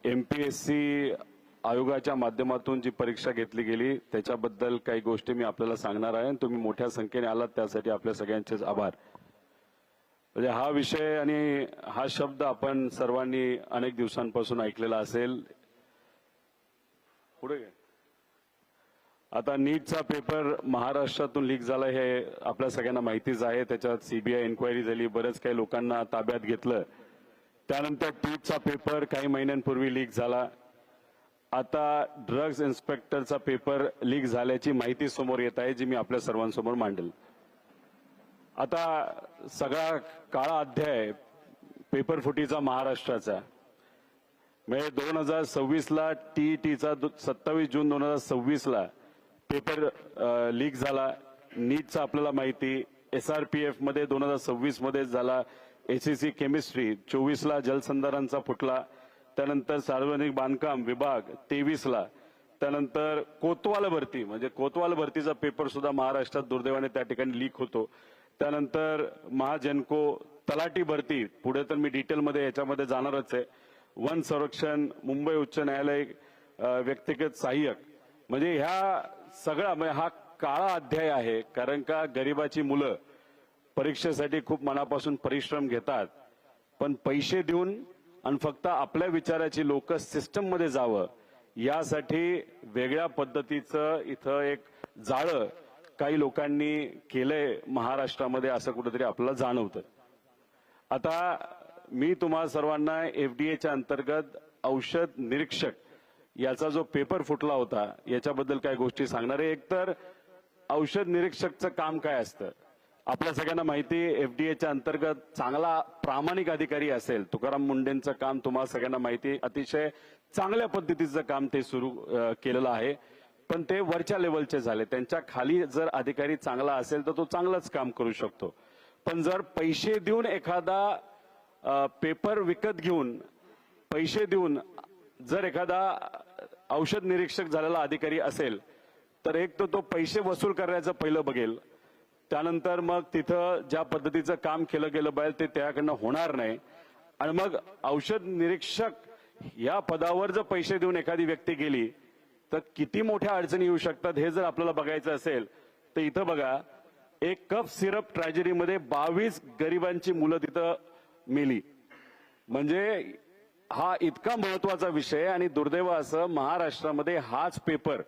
MPSC आयोगाच्या माध्यमातून जी परीक्षा घेतली गेली त्याच्याबद्दल काही गोष्टी मी आपल्याला सांगणार आहे. तुम्ही मोठ्या संख्येने आलात त्यासाठी आपल्या सगळ्यांचेच आभार. म्हणजे हा विषय आणि हा शब्द आपण सर्वांनी अनेक दिवसांपासून ऐकलेला असेल. पुढे आता नीटचा पेपर महाराष्ट्रातून लीक झाला हे आपल्या सगळ्यांना माहितीच आहे. त्याच्यात सीबीआय इन्क्वायरी झाली, बरेच काही लोकांना ताब्यात घेतलं. त्यानंतर टीटचा पेपर काही महिन्यांपूर्वी लीक झाला. आता ड्रग्ज इन्स्पेक्टरचा पेपर लीक झाल्याची माहिती समोर येत आहे, जी मी आपल्या सर्वांसमोर मांडेल. आता सगळा काळा अध्याय पेपर फुटीचा महाराष्ट्राचा म्हणजे 2026ला टीईटीचा 27 जून 2026ला पेपर लीक झाला. नीटचा आपल्याला माहिती, एसआरपीएफ मध्ये 2026 मध्ये झाला. एसईसी केमिस्ट्री 24ला जलसंधारणचा फुटला. त्यानंतर सार्वजनिक बांधकाम विभाग 23ला. त्यानंतर कोतवाल भरती म्हणजे कोतवाल भरतीचा पेपर सुद्धा महाराष्ट्रात दुर्दैवाने त्या ठिकाणी लीक होतो. त्यानंतर महाजनको तलाठी भरती, पुढे तर मी डिटेलमध्ये याच्यामध्ये जाणारच आहे. वन संरक्षण, मुंबई उच्च न्यायालय व्यक्तिगत सहाय्यक, म्हणजे ह्या सगळा म्हणजे हा काळा अध्याय आहे. कारण का गरिबाची मुलं परीक्षेसाठी खूप मनापासून परिश्रम घेतात, पण पैसे देऊन आणि फक्त आपल्या विचाराची लोक सिस्टममध्ये जावं यासाठी वेगळ्या पद्धतीचं इथं एक जाळं काही लोकांनी केलंय महाराष्ट्रामध्ये, असं कुठेतरी आपल्याला जाणवतं. आता मी तुम्हा सर्वांना एफडीएच्या अंतर्गत औषध निरीक्षक याचा जो पेपर फुटला होता याच्याबद्दल काही गोष्टी सांगणार आहे. एकतर औषध निरीक्षकचं काम काय असतं आपल्या सगळ्यांना माहिती. एफडीएच्या अंतर्गत चांगला प्रामाणिक अधिकारी असेल, तुकाराम मुंडेंचं काम तुम्हाला सगळ्यांना माहिती, अतिशय चांगल्या पद्धतीचं काम ते सुरू केलेलं आहे. पण ते वरच्या लेवलचे झाले. त्यांच्या खाली जर अधिकारी चांगला असेल तर तो चांगलंच काम करू शकतो. पण जर पैसे देऊन एखादा पेपर विकत घेऊन पैसे देऊन जर एखादा औषध निरीक्षक झालेला अधिकारी असेल तर एक तर तो पैसे वसूल करण्याचं पहिलं बघेल. त्यानंतर मग तिथं ज्या पद्धतीचं काम केलं गेलं पाहिजे ते त्याकडनं होणार नाही. आणि मग औषध निरीक्षक या पदावर जर पैसे देऊन एखादी व्यक्ती गेली तर किती मोठ्या अडचणी येऊ शकतात हे जर आपल्याला बघायचं असेल तर इथं बघा, एक कप सिरप ट्रॅजेडीमध्ये 22 गरिबांची मुलं तिथं मेली. म्हणजे हा इतका महत्वाचा विषय आणि दुर्दैव असं महाराष्ट्रामध्ये हाच पेपर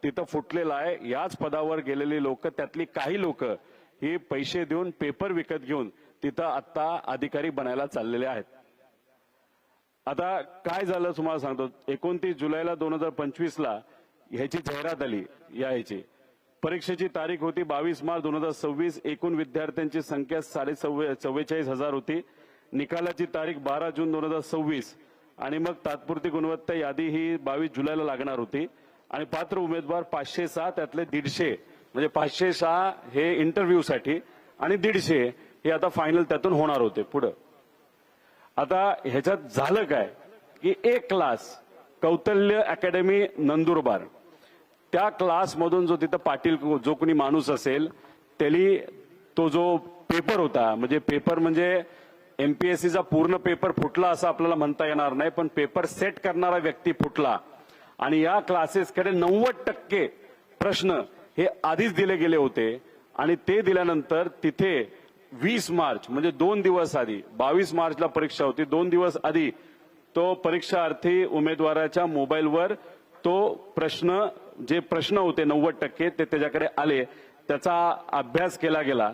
तिथं फुटलेला आहे. याच पदावर गेलेली लोक, त्यातली काही लोक ही पैसे देऊन पेपर विकत घेऊन तिथं आता अधिकारी बनायला चाललेले आहेत. आता काय झालं तुम्हाला सांगतो. 29 जुलैला 2025ला ह्याची जाहिरात आली. ह्याची परीक्षेची तारीख होती 22 मार्च 2026. एकूण विद्यार्थ्यांची संख्या 44,000 होती. निकालाची तारीख 12 जून 2026 आणि मग तात्पुरती गुणवत्ता यादी ही 22 जुलैला लागणार होती. आणि पात्र उमेदवार 506, त्यातले 150 म्हणजे 506 हे इंटरव्ह्यूसाठी आणि 150 हे आता फायनल त्यातून होणार होते. पुढं आता ह्याच्यात झालं काय की एक क्लास कौतल्य अकॅडमी नंदुरबार, त्या क्लासमधून जो तिथं पाटील जो कोणी माणूस असेल त्याली तो जो पेपर होता, म्हणजे पेपर म्हणजे एमपीएससीचा पूर्ण पेपर फुटला असं आपल्याला म्हणता येणार नाही, पण पेपर सेट करणारा व्यक्ती फुटला. आणि या क्लासेसकडे 90% प्रश्न हे आधीच दिले गेले होते. आणि ते दिल्यानंतर तिथे 20 मार्च म्हणजे 2 दिवस आधी, 22 मार्चला परीक्षा होती, 2 दिवस आधी तो परीक्षार्थी उमेदवाराच्या मोबाईलवर तो प्रश्न, जे प्रश्न होते 90% ते त्याच्याकडे आले, त्याचा अभ्यास केला गेला.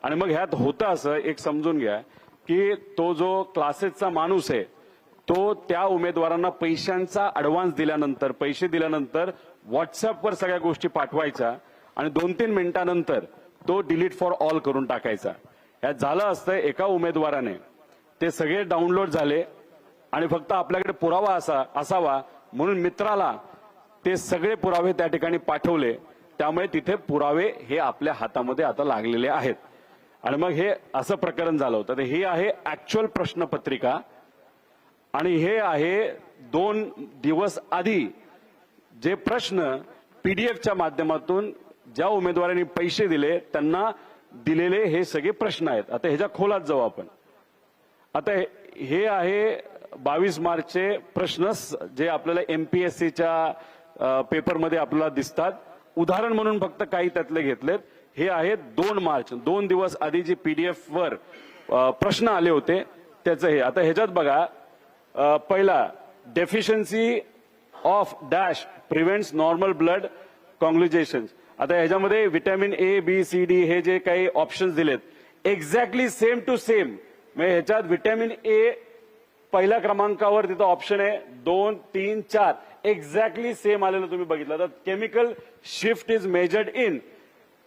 आणि मग ह्यात होतं असं एक समजून घ्या की तो जो क्लासेसचा माणूस आहे तो त्या उमेदवारांना पैशांचा ऍडव्हान्स दिल्यानंतर, पैसे दिल्यानंतर व्हॉट्सअपवर सगळ्या गोष्टी पाठवायच्या आणि 2-3 मिनिटांनंतर तो डिलीट फॉर ऑल करून टाकायचा. यात झालं असतं एका उमेदवाराने ते सगळे डाउनलोड झाले आणि फक्त आपल्याकडे पुरावा असावा म्हणून मित्राला ते सगळे पुरावे त्या ठिकाणी पाठवले. त्यामुळे तिथे पुरावे हे आपल्या हातामध्ये आता लागलेले आहेत. आणि मग हे असं प्रकरण झालं होतं. हे आहे ऍक्च्युअल प्रश्नपत्रिका आणि हे आहे 2 दिवस आधी जे प्रश्न पीडीएफच्या माध्यमातून ज्या उमेदवारांनी पैसे दिले त्यांना दिलेले हे सगळे प्रश्न आहेत. आता ह्याच्या खोलात जाऊ आपण. आता हे आहे 22 मार्चचे प्रश्न जे आपल्याला एमपीएससीच्या पेपरमध्ये आपल्याला दिसतात, उदाहरण म्हणून फक्त काही त्यातले घेतलेत. हे आहेत 2 मार्च, 2 दिवस आधी जी पीडीएफ वर प्रश्न आले होते त्याचं हे. आता ह्याच्यात बघा, पहिला deficiency of dash prevents normal blood coagulation. आता ह्याच्यामध्ये vitamin A B C D हे जे काही ऑप्शन्स दिलेत एक्झॅक्टली सेम टू सेम. म्हणजे ह्याच्यात व्हिटॅमिन ए पहिल्या क्रमांकावर तिथं ऑप्शन आहे 2, 3, 4 एक्झॅक्टली सेम आलेलं तुम्ही बघितलं. तर chemical shift is measured in,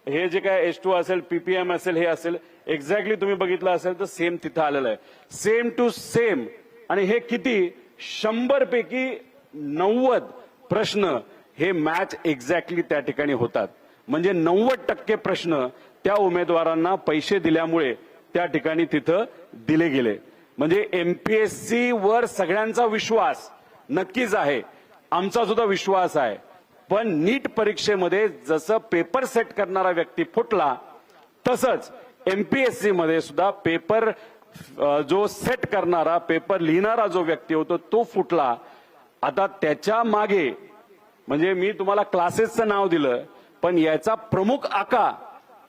हे जे काय H2 असेल, पीपीएम असेल, हे असेल, एक्झॅक्टली तुम्ही बघितलं असेल तर सेम तिथं आलेलं आहे, सेम टू सेम. आणि हे किती 100 पैकी 90 प्रश्न हे मॅच एक्झॅक्टली त्या ठिकाणी होतात. म्हणजे 90% प्रश्न त्या उमेदवारांना पैसे दिल्यामुळे त्या ठिकाणी तिथं दिले गेले. म्हणजे एमपीएससी वर सगळ्यांचा विश्वास नक्कीच आहे, आमचा सुद्धा विश्वास आहे. पण नीट परीक्षेमध्ये जसं पेपर सेट करणारा व्यक्ती फुटला, तसंच एमपीएससी मध्ये सुद्धा पेपर जो सेट करणारा, पेपर लिहिणारा जो व्यक्ती होतो तो फुटला. आता त्याच्या मागे, म्हणजे मी तुम्हाला क्लासेसचं नाव दिलं, पण याचा प्रमुख आका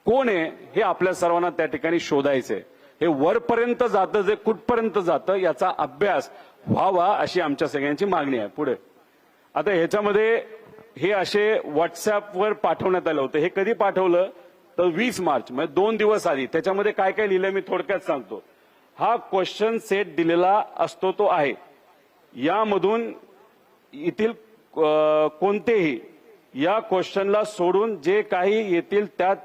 कोण आहे हे आपल्या सर्वांना त्या ठिकाणी शोधायचंय. हे वरपर्यंत जातं, जे कुठपर्यंत जातं याचा अभ्यास व्हावा अशी आमच्या सगळ्यांची मागणी आहे. पुढे आता ह्याच्यामध्ये हे असे व्हॉट्सअपवर पाठवण्यात आलं होतं. हे कधी पाठवलं तर 20 मार्च, म्हणजे 2 दिवस आधी. त्याच्यामध्ये काय काय लिहिलंय मी थोडक्यात सांगतो. हा क्वेश्चन सेट दिलेला असतो तो आहे, यामधून येथील कोणतेही या क्वेश्चनला सोडून जे काही येतील त्यात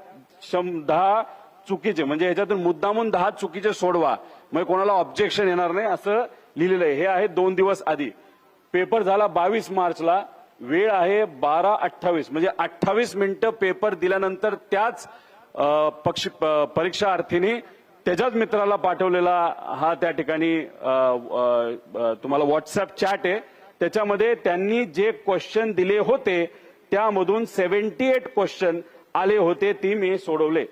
10 चुकीचे, म्हणजे ह्याच्यातून मुद्दामून 10 चुकीचे सोडवा, म्हणजे कोणाला ऑब्जेक्शन येणार नाही असं लिहिलेलं आहे. हे आहे 2 दिवस आधी. पेपर झाला 22 मार्चला, वेळ आहे 12:28, म्हणजे 28 मिनिटं पेपर दिल्यानंतर त्याच परीक्षार्थींनी त्याच्याच मित्राला पाठवलेला हा त्या ठिकाणी तुम्हाला व्हॉट्सअप चॅट आहे. त्याच्यामध्ये त्यांनी जे क्वेश्चन दिले होते त्यामधून 78 क्वेश्चन आले होते, ती मी सोडवले.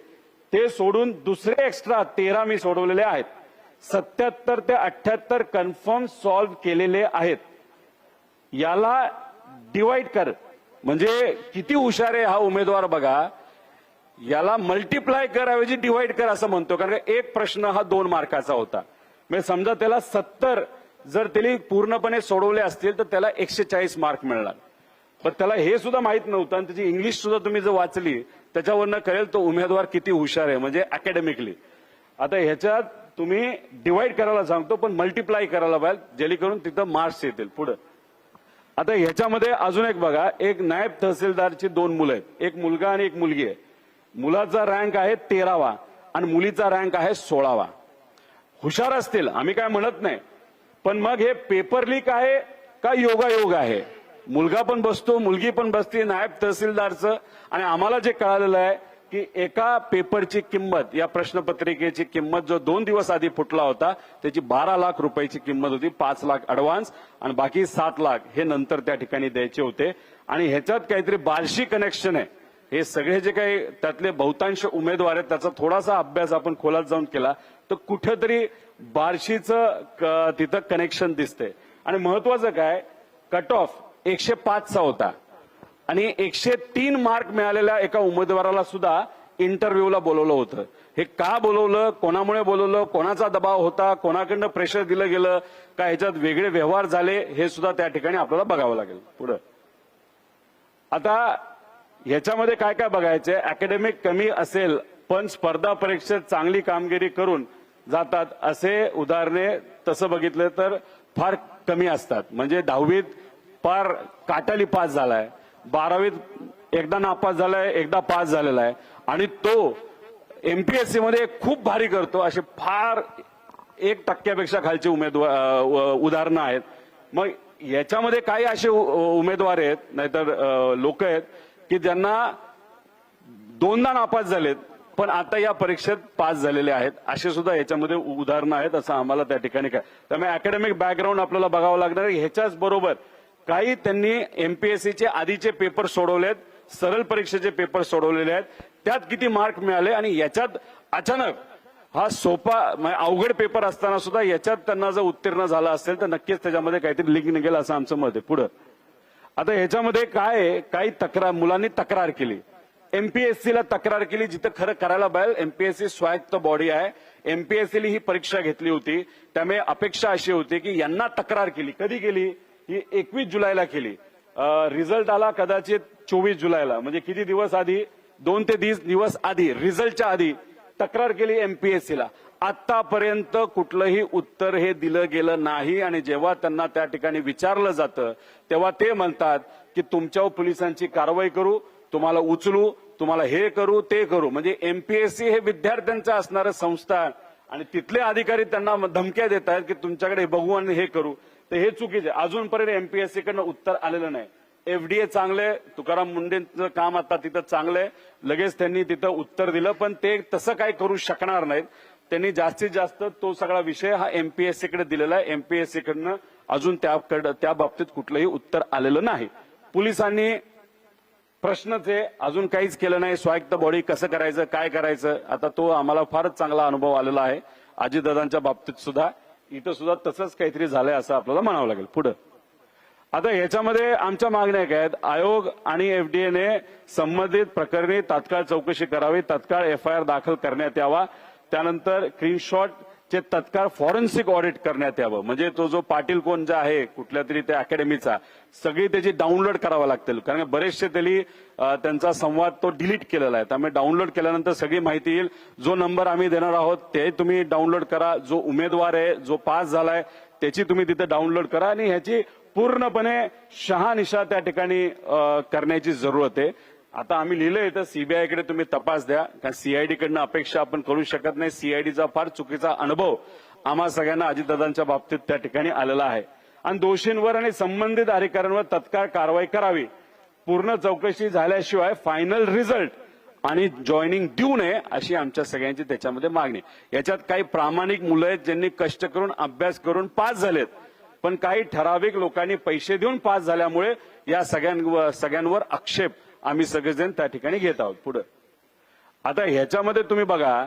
ते सोडून दुसरे एक्स्ट्रा 13 मी सोडवलेले आहेत. 77 ते 78 कन्फर्म सॉल्व्ह केलेले आहेत. याला डिवाइड कर, म्हणजे किती हुशार आहे हा उमेदवार बघा. याला मल्टिप्लाय कर ऐवजी डिवाइड कर असं म्हणतो, कारण एक प्रश्न हा 2 मार्काचा होता. म्हणजे समजा त्याला 70 जर त्याने पूर्णपणे सोडवले असतील तर त्याला 140 मार्क मिळणार. पण त्याला हे सुद्धा माहित नव्हतं, आणि त्याची इंग्लिश सुद्धा तुम्ही जर वाचली त्याच्यावरनं कळेल तो उमेदवार किती हुशार आहे, म्हणजे अकॅडमिकली. आता ह्याच्यात तुम्ही डिवाइड करायला सांगतो, पण मल्टिप्लाय करायला पाहिजे, जेणेकरून तिथं मार्क्स येतील. पुढे आता ह्याच्यामध्ये अजून एक बघा, एक नायब तहसीलदारची 2 मुलं आहेत, एक मुलगा आणि एक मुलगी आहे. मुलाचा रँक आहे 13वा आणि मुलीचा रँक आहे 16वा. हुशार असतील, आम्ही काय म्हणत नाही, पण मग हे पेपर लीक आहे का योगायोग आहे? मुलगा पण बसतो, मुलगी पण बसते नायब तहसीलदारचं. आणि आम्हाला जे कळालेलं आहे की एका पेपरची किंमत, या प्रश्नपत्रिकेची किंमत जो 2 दिवस आधी फुटला होता त्याची 12 लाख रुपयाची किंमत होती. 5 लाख ऍडव्हान्स आणि बाकी 7 लाख हे नंतर त्या ठिकाणी द्यायचे होते. आणि ह्याच्यात काहीतरी बार्शी कनेक्शन आहे. हे सगळे जे काही त्यातले बहुतांश उमेदवार आहेत त्याचा थोडासा अभ्यास आपण खोलात जाऊन केला तर कुठेतरी बार्शीचं तिथं कनेक्शन दिसतंय. आणि महत्वाचं काय, कट ऑफ 105चा होता आणि 103 मार्क मिळालेल्या एका उमेदवाराला सुद्धा इंटरव्ह्यूला बोलवलं होतं. हे का बोलवलं, कोणामुळे बोलवलं, कोणाचा दबाव होता, कोणाकडनं प्रेशर दिलं गेलं का, ह्याच्यात वेगळे व्यवहार झाले हे सुद्धा त्या ठिकाणी आपल्याला बघावं लागेल. पुढे आता ह्याच्यामध्ये काय काय बघायचंय, अकॅडमिक कमी असेल पण स्पर्धा परीक्षेत चांगली कामगिरी करून जातात असे उदाहरणे तसं बघितलं तर फार कमी असतात. म्हणजे 10वीत फार काटाली पास झालाय, 12वीत एकदा नापास झालाय, एकदा पास झालेला आहे, आणि तो एमपीएससी मध्ये खूप भारी करतो असे फार 1% खालचे उदाहरणं आहेत. मग याच्यामध्ये काही असे उमेदवार आहेत, नाहीतर लोक आहेत की ज्यांना 2दा नापास झालेत पण आता या परीक्षेत पास झालेले आहेत, असे सुद्धा याच्यामध्ये उदाहरणं आहेत असं आम्हाला त्या ठिकाणी काय. त्यामुळे अकॅडमिक बॅकग्राऊंड आपल्याला बघावं लागणार आहे. ह्याच्याच बरोबर काही त्यांनी एमपीएससीचे आधीचे पेपर सोडवलेत, सरळ परीक्षेचे पेपर सोडवलेले आहेत, त्यात किती मार्क मिळाले आणि याच्यात अचानक हा सोपा म्हणजे अवघड पेपर असताना सुद्धा याच्यात त्यांना जर उत्तीर्ण झालं असेल तर नक्कीच त्याच्यामध्ये काहीतरी लिंक निघेल असं आमचं मत आहे. पुढं आता ह्याच्यामध्ये काय आहे, काही तक्रार मुलांनी तक्रार केली, एमपीएससीला तक्रार केली, जिथं खरं करायला पाहिजे. एमपीएससी स्वायत्त बॉडी आहे, एमपीएससीने ही परीक्षा घेतली होती, त्यामुळे अपेक्षा अशी होती की यांना तक्रार केली. कधी केली? ही 21 जुलैला केली. रिझल्ट आला कदाचित 24 जुलैला, म्हणजे किती दिवस आधी, 2 ते 30 दिवस आधी, रिझल्टच्या आधी तक्रार केली एमपीएससीला. आतापर्यंत कुठलंही उत्तर हे दिलं गेलं नाही. आणि जेव्हा त्यांना त्या ठिकाणी विचारलं जातं तेव्हा ते म्हणतात की तुमच्यावर पोलिसांची कारवाई करू, तुम्हाला उचलू, तुम्हाला हे करू ते करू. म्हणजे एमपीएससी हे विद्यार्थ्यांचं असणारं संस्था आणि तिथले अधिकारी त्यांना धमक्या देत आहेत की तुमच्याकडे बघू आणि हे करू. तर हे चुकीचे. अजूनपर्यंत एमपीएससी कडनं उत्तर आलेलं नाही. एफडीए चांगले, तुकाराम मुंडेंचं काम आता तिथं चांगलंय, लगेच त्यांनी तिथं उत्तर दिलं, पण ते तसं काही करू शकणार नाहीत. त्यांनी जास्तीत जास्त तो सगळा विषय हा एमपीएससी कडे दिलेला आहे. एमपीएससी कडनं अजून त्या बाबतीत कुठलंही उत्तर आलेलं नाही. पोलिसांनी प्रश्नच आहे, अजून काहीच केलं नाही. स्वायत्त बॉडी कसं करायचं, काय करायचं, आता तो आम्हाला फारच चांगला अनुभव आलेला आहे. अजितदादांच्या बाबतीत सुद्धा इथं सुद्धा तसंच काहीतरी झालंय असं आपल्याला म्हणावं लागेल. पुढं आता ह्याच्यामध्ये आमच्या मागण्या काय आहेत? आयोग आणि एफडीएने संबंधित प्रकरणी तात्काळ चौकशी करावी, तात्काळ एफआयआर दाखल करण्यात यावा, त्यानंतर स्क्रीनशॉटचे तात्काळ फॉरेन्सिक ऑडिट करण्यात यावं. म्हणजे तो जो पाटील कोण जो आहे कुठल्या तरी त्या अकॅडमीचा, सगळी त्याची डाउनलोड करावं लागतील, कारण बरेचसे त्यांचा संवाद तो डिलीट केलेला आहे. त्यामुळे डाउनलोड केल्यानंतर सगळी माहिती येईल. जो नंबर आम्ही देणार आहोत ते तुम्ही डाउनलोड करा, जो उमेदवार आहे जो पास झालाय त्याची तुम्ही तिथे डाउनलोड करा, आणि ह्याची पूर्णपणे शहानिशा त्या ठिकाणी करण्याची जरूरत आहे. आता आम्ही लिहिलंय तर सीबीआयकडे तुम्ही तपास द्या, कारण सीआयडी कडनं अपेक्षा आपण करू शकत नाही. सीआयडीचा फार चुकीचा अनुभव आम्हा सगळ्यांना अजितदादांच्या बाबतीत त्या ठिकाणी आलेला आहे. आणि दोषींवर आणि संबंधित अधिकाऱ्यांवर तत्काळ कारवाई करावी. पूर्ण चौकशी झाल्याशिवाय फायनल रिझल्ट आणि जॉईनिंग देऊ नये अशी आमच्या सगळ्यांची त्याच्यामध्ये मागणी. याच्यात काही प्रामाणिक मुलं आहेत ज्यांनी कष्ट करून अभ्यास करून पास झालेत, पण काही ठराविक लोकांनी पैसे देऊन पास झाल्यामुळे या सगळ्यांवर आक्षेप आम्ही सगळेजण त्या ठिकाणी घेत आहोत. पुढे आता ह्याच्यामध्ये तुम्ही बघा,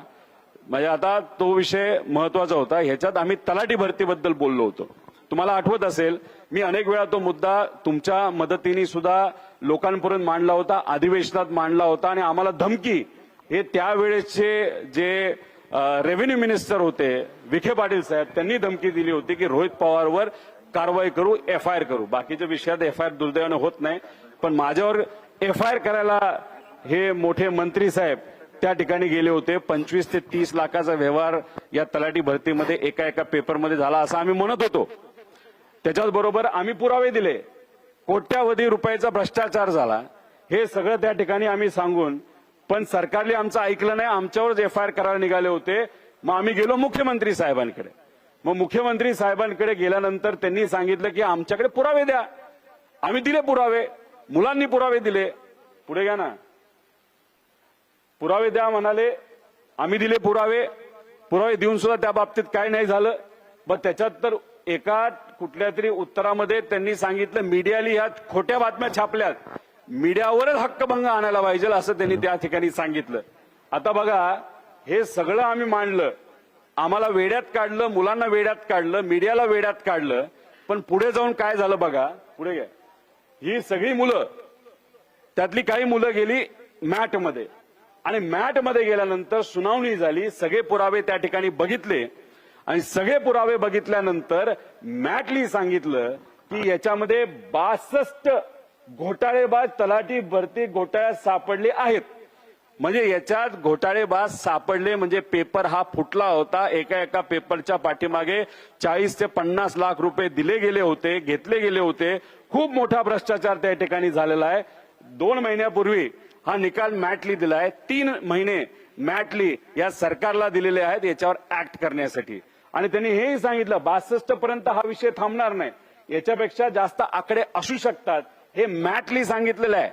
म्हणजे आता तो विषय महत्वाचा होता. ह्याच्यात आम्ही तलाठी भरतीबद्दल बोललो होतो. तुम्हाला आठवत असेल, मी अनेक वेळा तो मुद्दा तुमच्या मदतीने सुद्धा लोकांपर्यंत मांडला होता, अधिवेशनात मांडला होता. आणि आम्हाला धमकी हे त्यावेळेसचे जे रेव्हेन्यू मिनिस्टर होते विखे पाटील साहेब, त्यांनी धमकी दिली होती की रोहित पवारवर कारवाई करू, एफआयआर करू. बाकीच्या विषयात एफआयआर दुर्दैवाने होत नाही, पण माझ्यावर एफआयआर करायला हे मोठे मंत्री साहेब त्या ठिकाणी गेले होते. 25 ते 30 लाखाचा व्यवहार या तलाठी भरतीमध्ये एका पेपरमध्ये झाला असं आम्ही म्हणत होतो. त्याच्याच बरोबर आम्ही पुरावे दिले, कोट्यावधी रुपयाचा भ्रष्टाचार झाला, हे सगळं त्या ठिकाणी आम्ही सांगून, पण सरकारने आमचं ऐकलं नाही, आमच्यावरच एफआयआर करायला निघाले होते. मग आम्ही गेलो मुख्यमंत्री साहेबांकडे. मग मुख्यमंत्री साहेबांकडे गेल्यानंतर त्यांनी सांगितलं की आमच्याकडे पुरावे द्या. आम्ही दिले पुरावे, मुलांनी पुरावे दिले. पुढे घ्या ना, पुरावे द्या म्हणाले, आम्ही दिले पुरावे. पुरावे देऊन सुद्धा त्या बाबतीत काय नाही झालं. मग त्याच्यात तर एका कुठल्या तरी उत्तरामध्ये त्यांनी सांगितलं मीडियाने ह्या खोट्या बातम्या छापल्यात, मीडियावरच हक्कभंग आणायला पाहिजे असं त्यांनी त्या ठिकाणी सांगितलं. आता बघा, हे सगळं आम्ही मांडलं, आम्हाला वेड्यात काढलं, मुलांना वेड्यात काढलं, मीडियाला वेड्यात काढलं. पण पुढे जाऊन काय झालं बघा, पुढे घ्या. ही सगळी मुलं, त्यातली काही मुलं गेली मॅटमध्ये, आणि मॅटमध्ये गेल्यानंतर सुनावणी झाली, सगळे पुरावे त्या ठिकाणी बघितले, आणि सगळे पुरावे बघितल्यानंतर मॅटली सांगितलं की याच्यामध्ये 62 घोटाळेबाज तलाठी भरती घोटाळ्यात सापडले आहेत. म्हणजे याच्यात घोटाळेबाज सापडले म्हणजे पेपर हा फुटला होता. एका पेपरच्या पाठीमागे 40 ते 50 लाख रुपये दिले गेले होते, घेतले गेले होते. खूप मोठा भ्रष्टाचार त्या ठिकाणी झालेला आहे. 2 महिन्यापूर्वी हा निकाल मॅटली दिलाय. 3 महिने मॅटली या सरकारला दिलेले आहेत याच्यावर ऍक्ट करण्यासाठी. आणि त्यांनी हेही सांगितलं 62 पर्यंत हा विषय थांबणार नाही, याच्यापेक्षा जास्त आकडे असू शकतात, हे मॅटली सांगितलेलं आहे.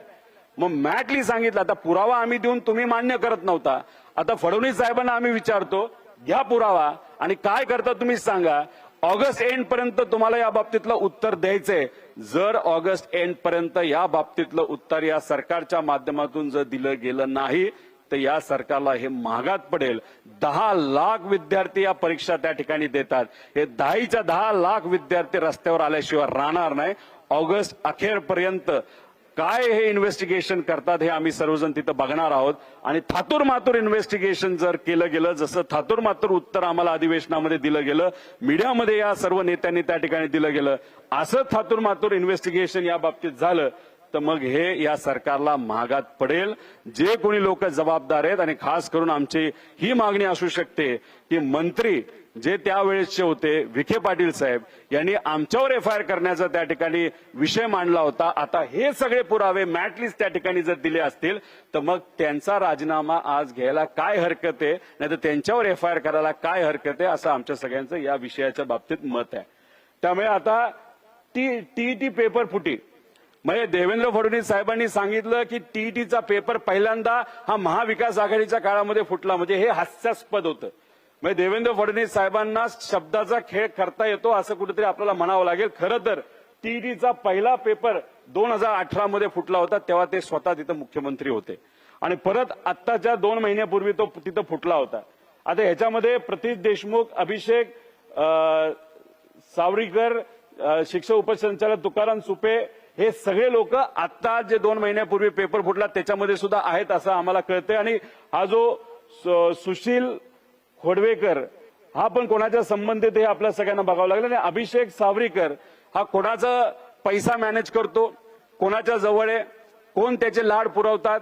मग मॅटली सांगितलं, आता पुरावा आम्ही देऊन तुम्ही मान्य करत नव्हता, आता फडणवीस साहेबांना आम्ही विचारतो, घ्या पुरावा आणि काय करता तुम्ही सांगा. ऑगस्ट एंड पर्यंत तुम्हाला या बाबतीतलं उत्तर द्यायचंय. जर ऑगस्ट एंड पर्यंत या बाबतीतलं उत्तर या सरकारच्या माध्यमातून जर दिलं गेलं नाही तर या सरकारला हे महागात पडेल. 10 लाख विद्यार्थी या परीक्षा त्या ठिकाणी देतात. हे 10 लाख विद्यार्थी रस्त्यावर आल्याशिवाय राहणार नाही. ऑगस्ट अखेरपर्यंत काय हे इन्व्हेस्टिगेशन करतात हे आम्ही सर्वजण तिथं बघणार आहोत. आणि थातूर मातूर इन्व्हेस्टिगेशन जर केलं गेलं, जसं थातूर मातूर उत्तर आम्हाला अधिवेशनामध्ये दिलं गेलं, मीडियामध्ये या सर्व नेत्यांनी त्या ठिकाणी दिलं गेलं, असं थातूर मातूर इन्व्हेस्टिगेशन या बाबतीत झालं तर मग हे या सरकारला महागात पडेल. जे कोणी लोक जबाबदार आहेत आणि खास करून आमची ही मागणी असू शकते की मंत्री जे त्यावेळेसचे होते विखे पाटील साहेब यांनी आमच्यावर एफआयआर करण्याचा त्या ठिकाणी विषय मांडला होता. आता हे सगळे पुरावे मॅटलिस्ट त्या ठिकाणी जर दिले असतील तर मग त्यांचा राजीनामा आज घ्यायला काय हरकत आहे, नाही तर त्यांच्यावर एफआयआर करायला काय हरकत आहे, असं आमच्या सगळ्यांचं या विषयाच्या बाबतीत मत आहे. त्यामुळे आता टीईटी पेपर फुटी म्हणजे देवेंद्र फडणवीस साहेबांनी सांगितलं की टीईटीचा पेपर पहिल्यांदा हा महाविकास आघाडीच्या काळामध्ये फुटला, म्हणजे हे हास्यास्पद होतं. म्हणजे देवेंद्र फडणवीस साहेबांना शब्दाचा खेळ करता येतो असं कुठेतरी आपल्याला म्हणावं लागेल. खरं तर टीईटीचा पहिला पेपर 2018 मध्ये फुटला होता, तेव्हा ते स्वतः तिथं मुख्यमंत्री होते आणि परत आत्ताच्या 2 महिन्यापूर्वी तो तिथं फुटला होता. आता ह्याच्यामध्ये प्रतीश देशमुख, अभिषेक सावरीकर, शिक्षक उपसंचालक तुकाराम सुपे हे सगळे लोक आता जे 2 महिन्यापूर्वी पेपर फुटला त्याच्यामध्ये सुद्धा आहेत असं आम्हाला कळतंय. आणि हा जो सुशील खोडवेकर हा पण कोणाच्या संबंधित हे आपल्या सगळ्यांना बघावं लागलं. आणि अभिषेक सावरीकर हा कोणाचा पैसा मॅनेज करतो, कोणाच्या जवळ आहे, कोण त्याचे लाड पुरवतात,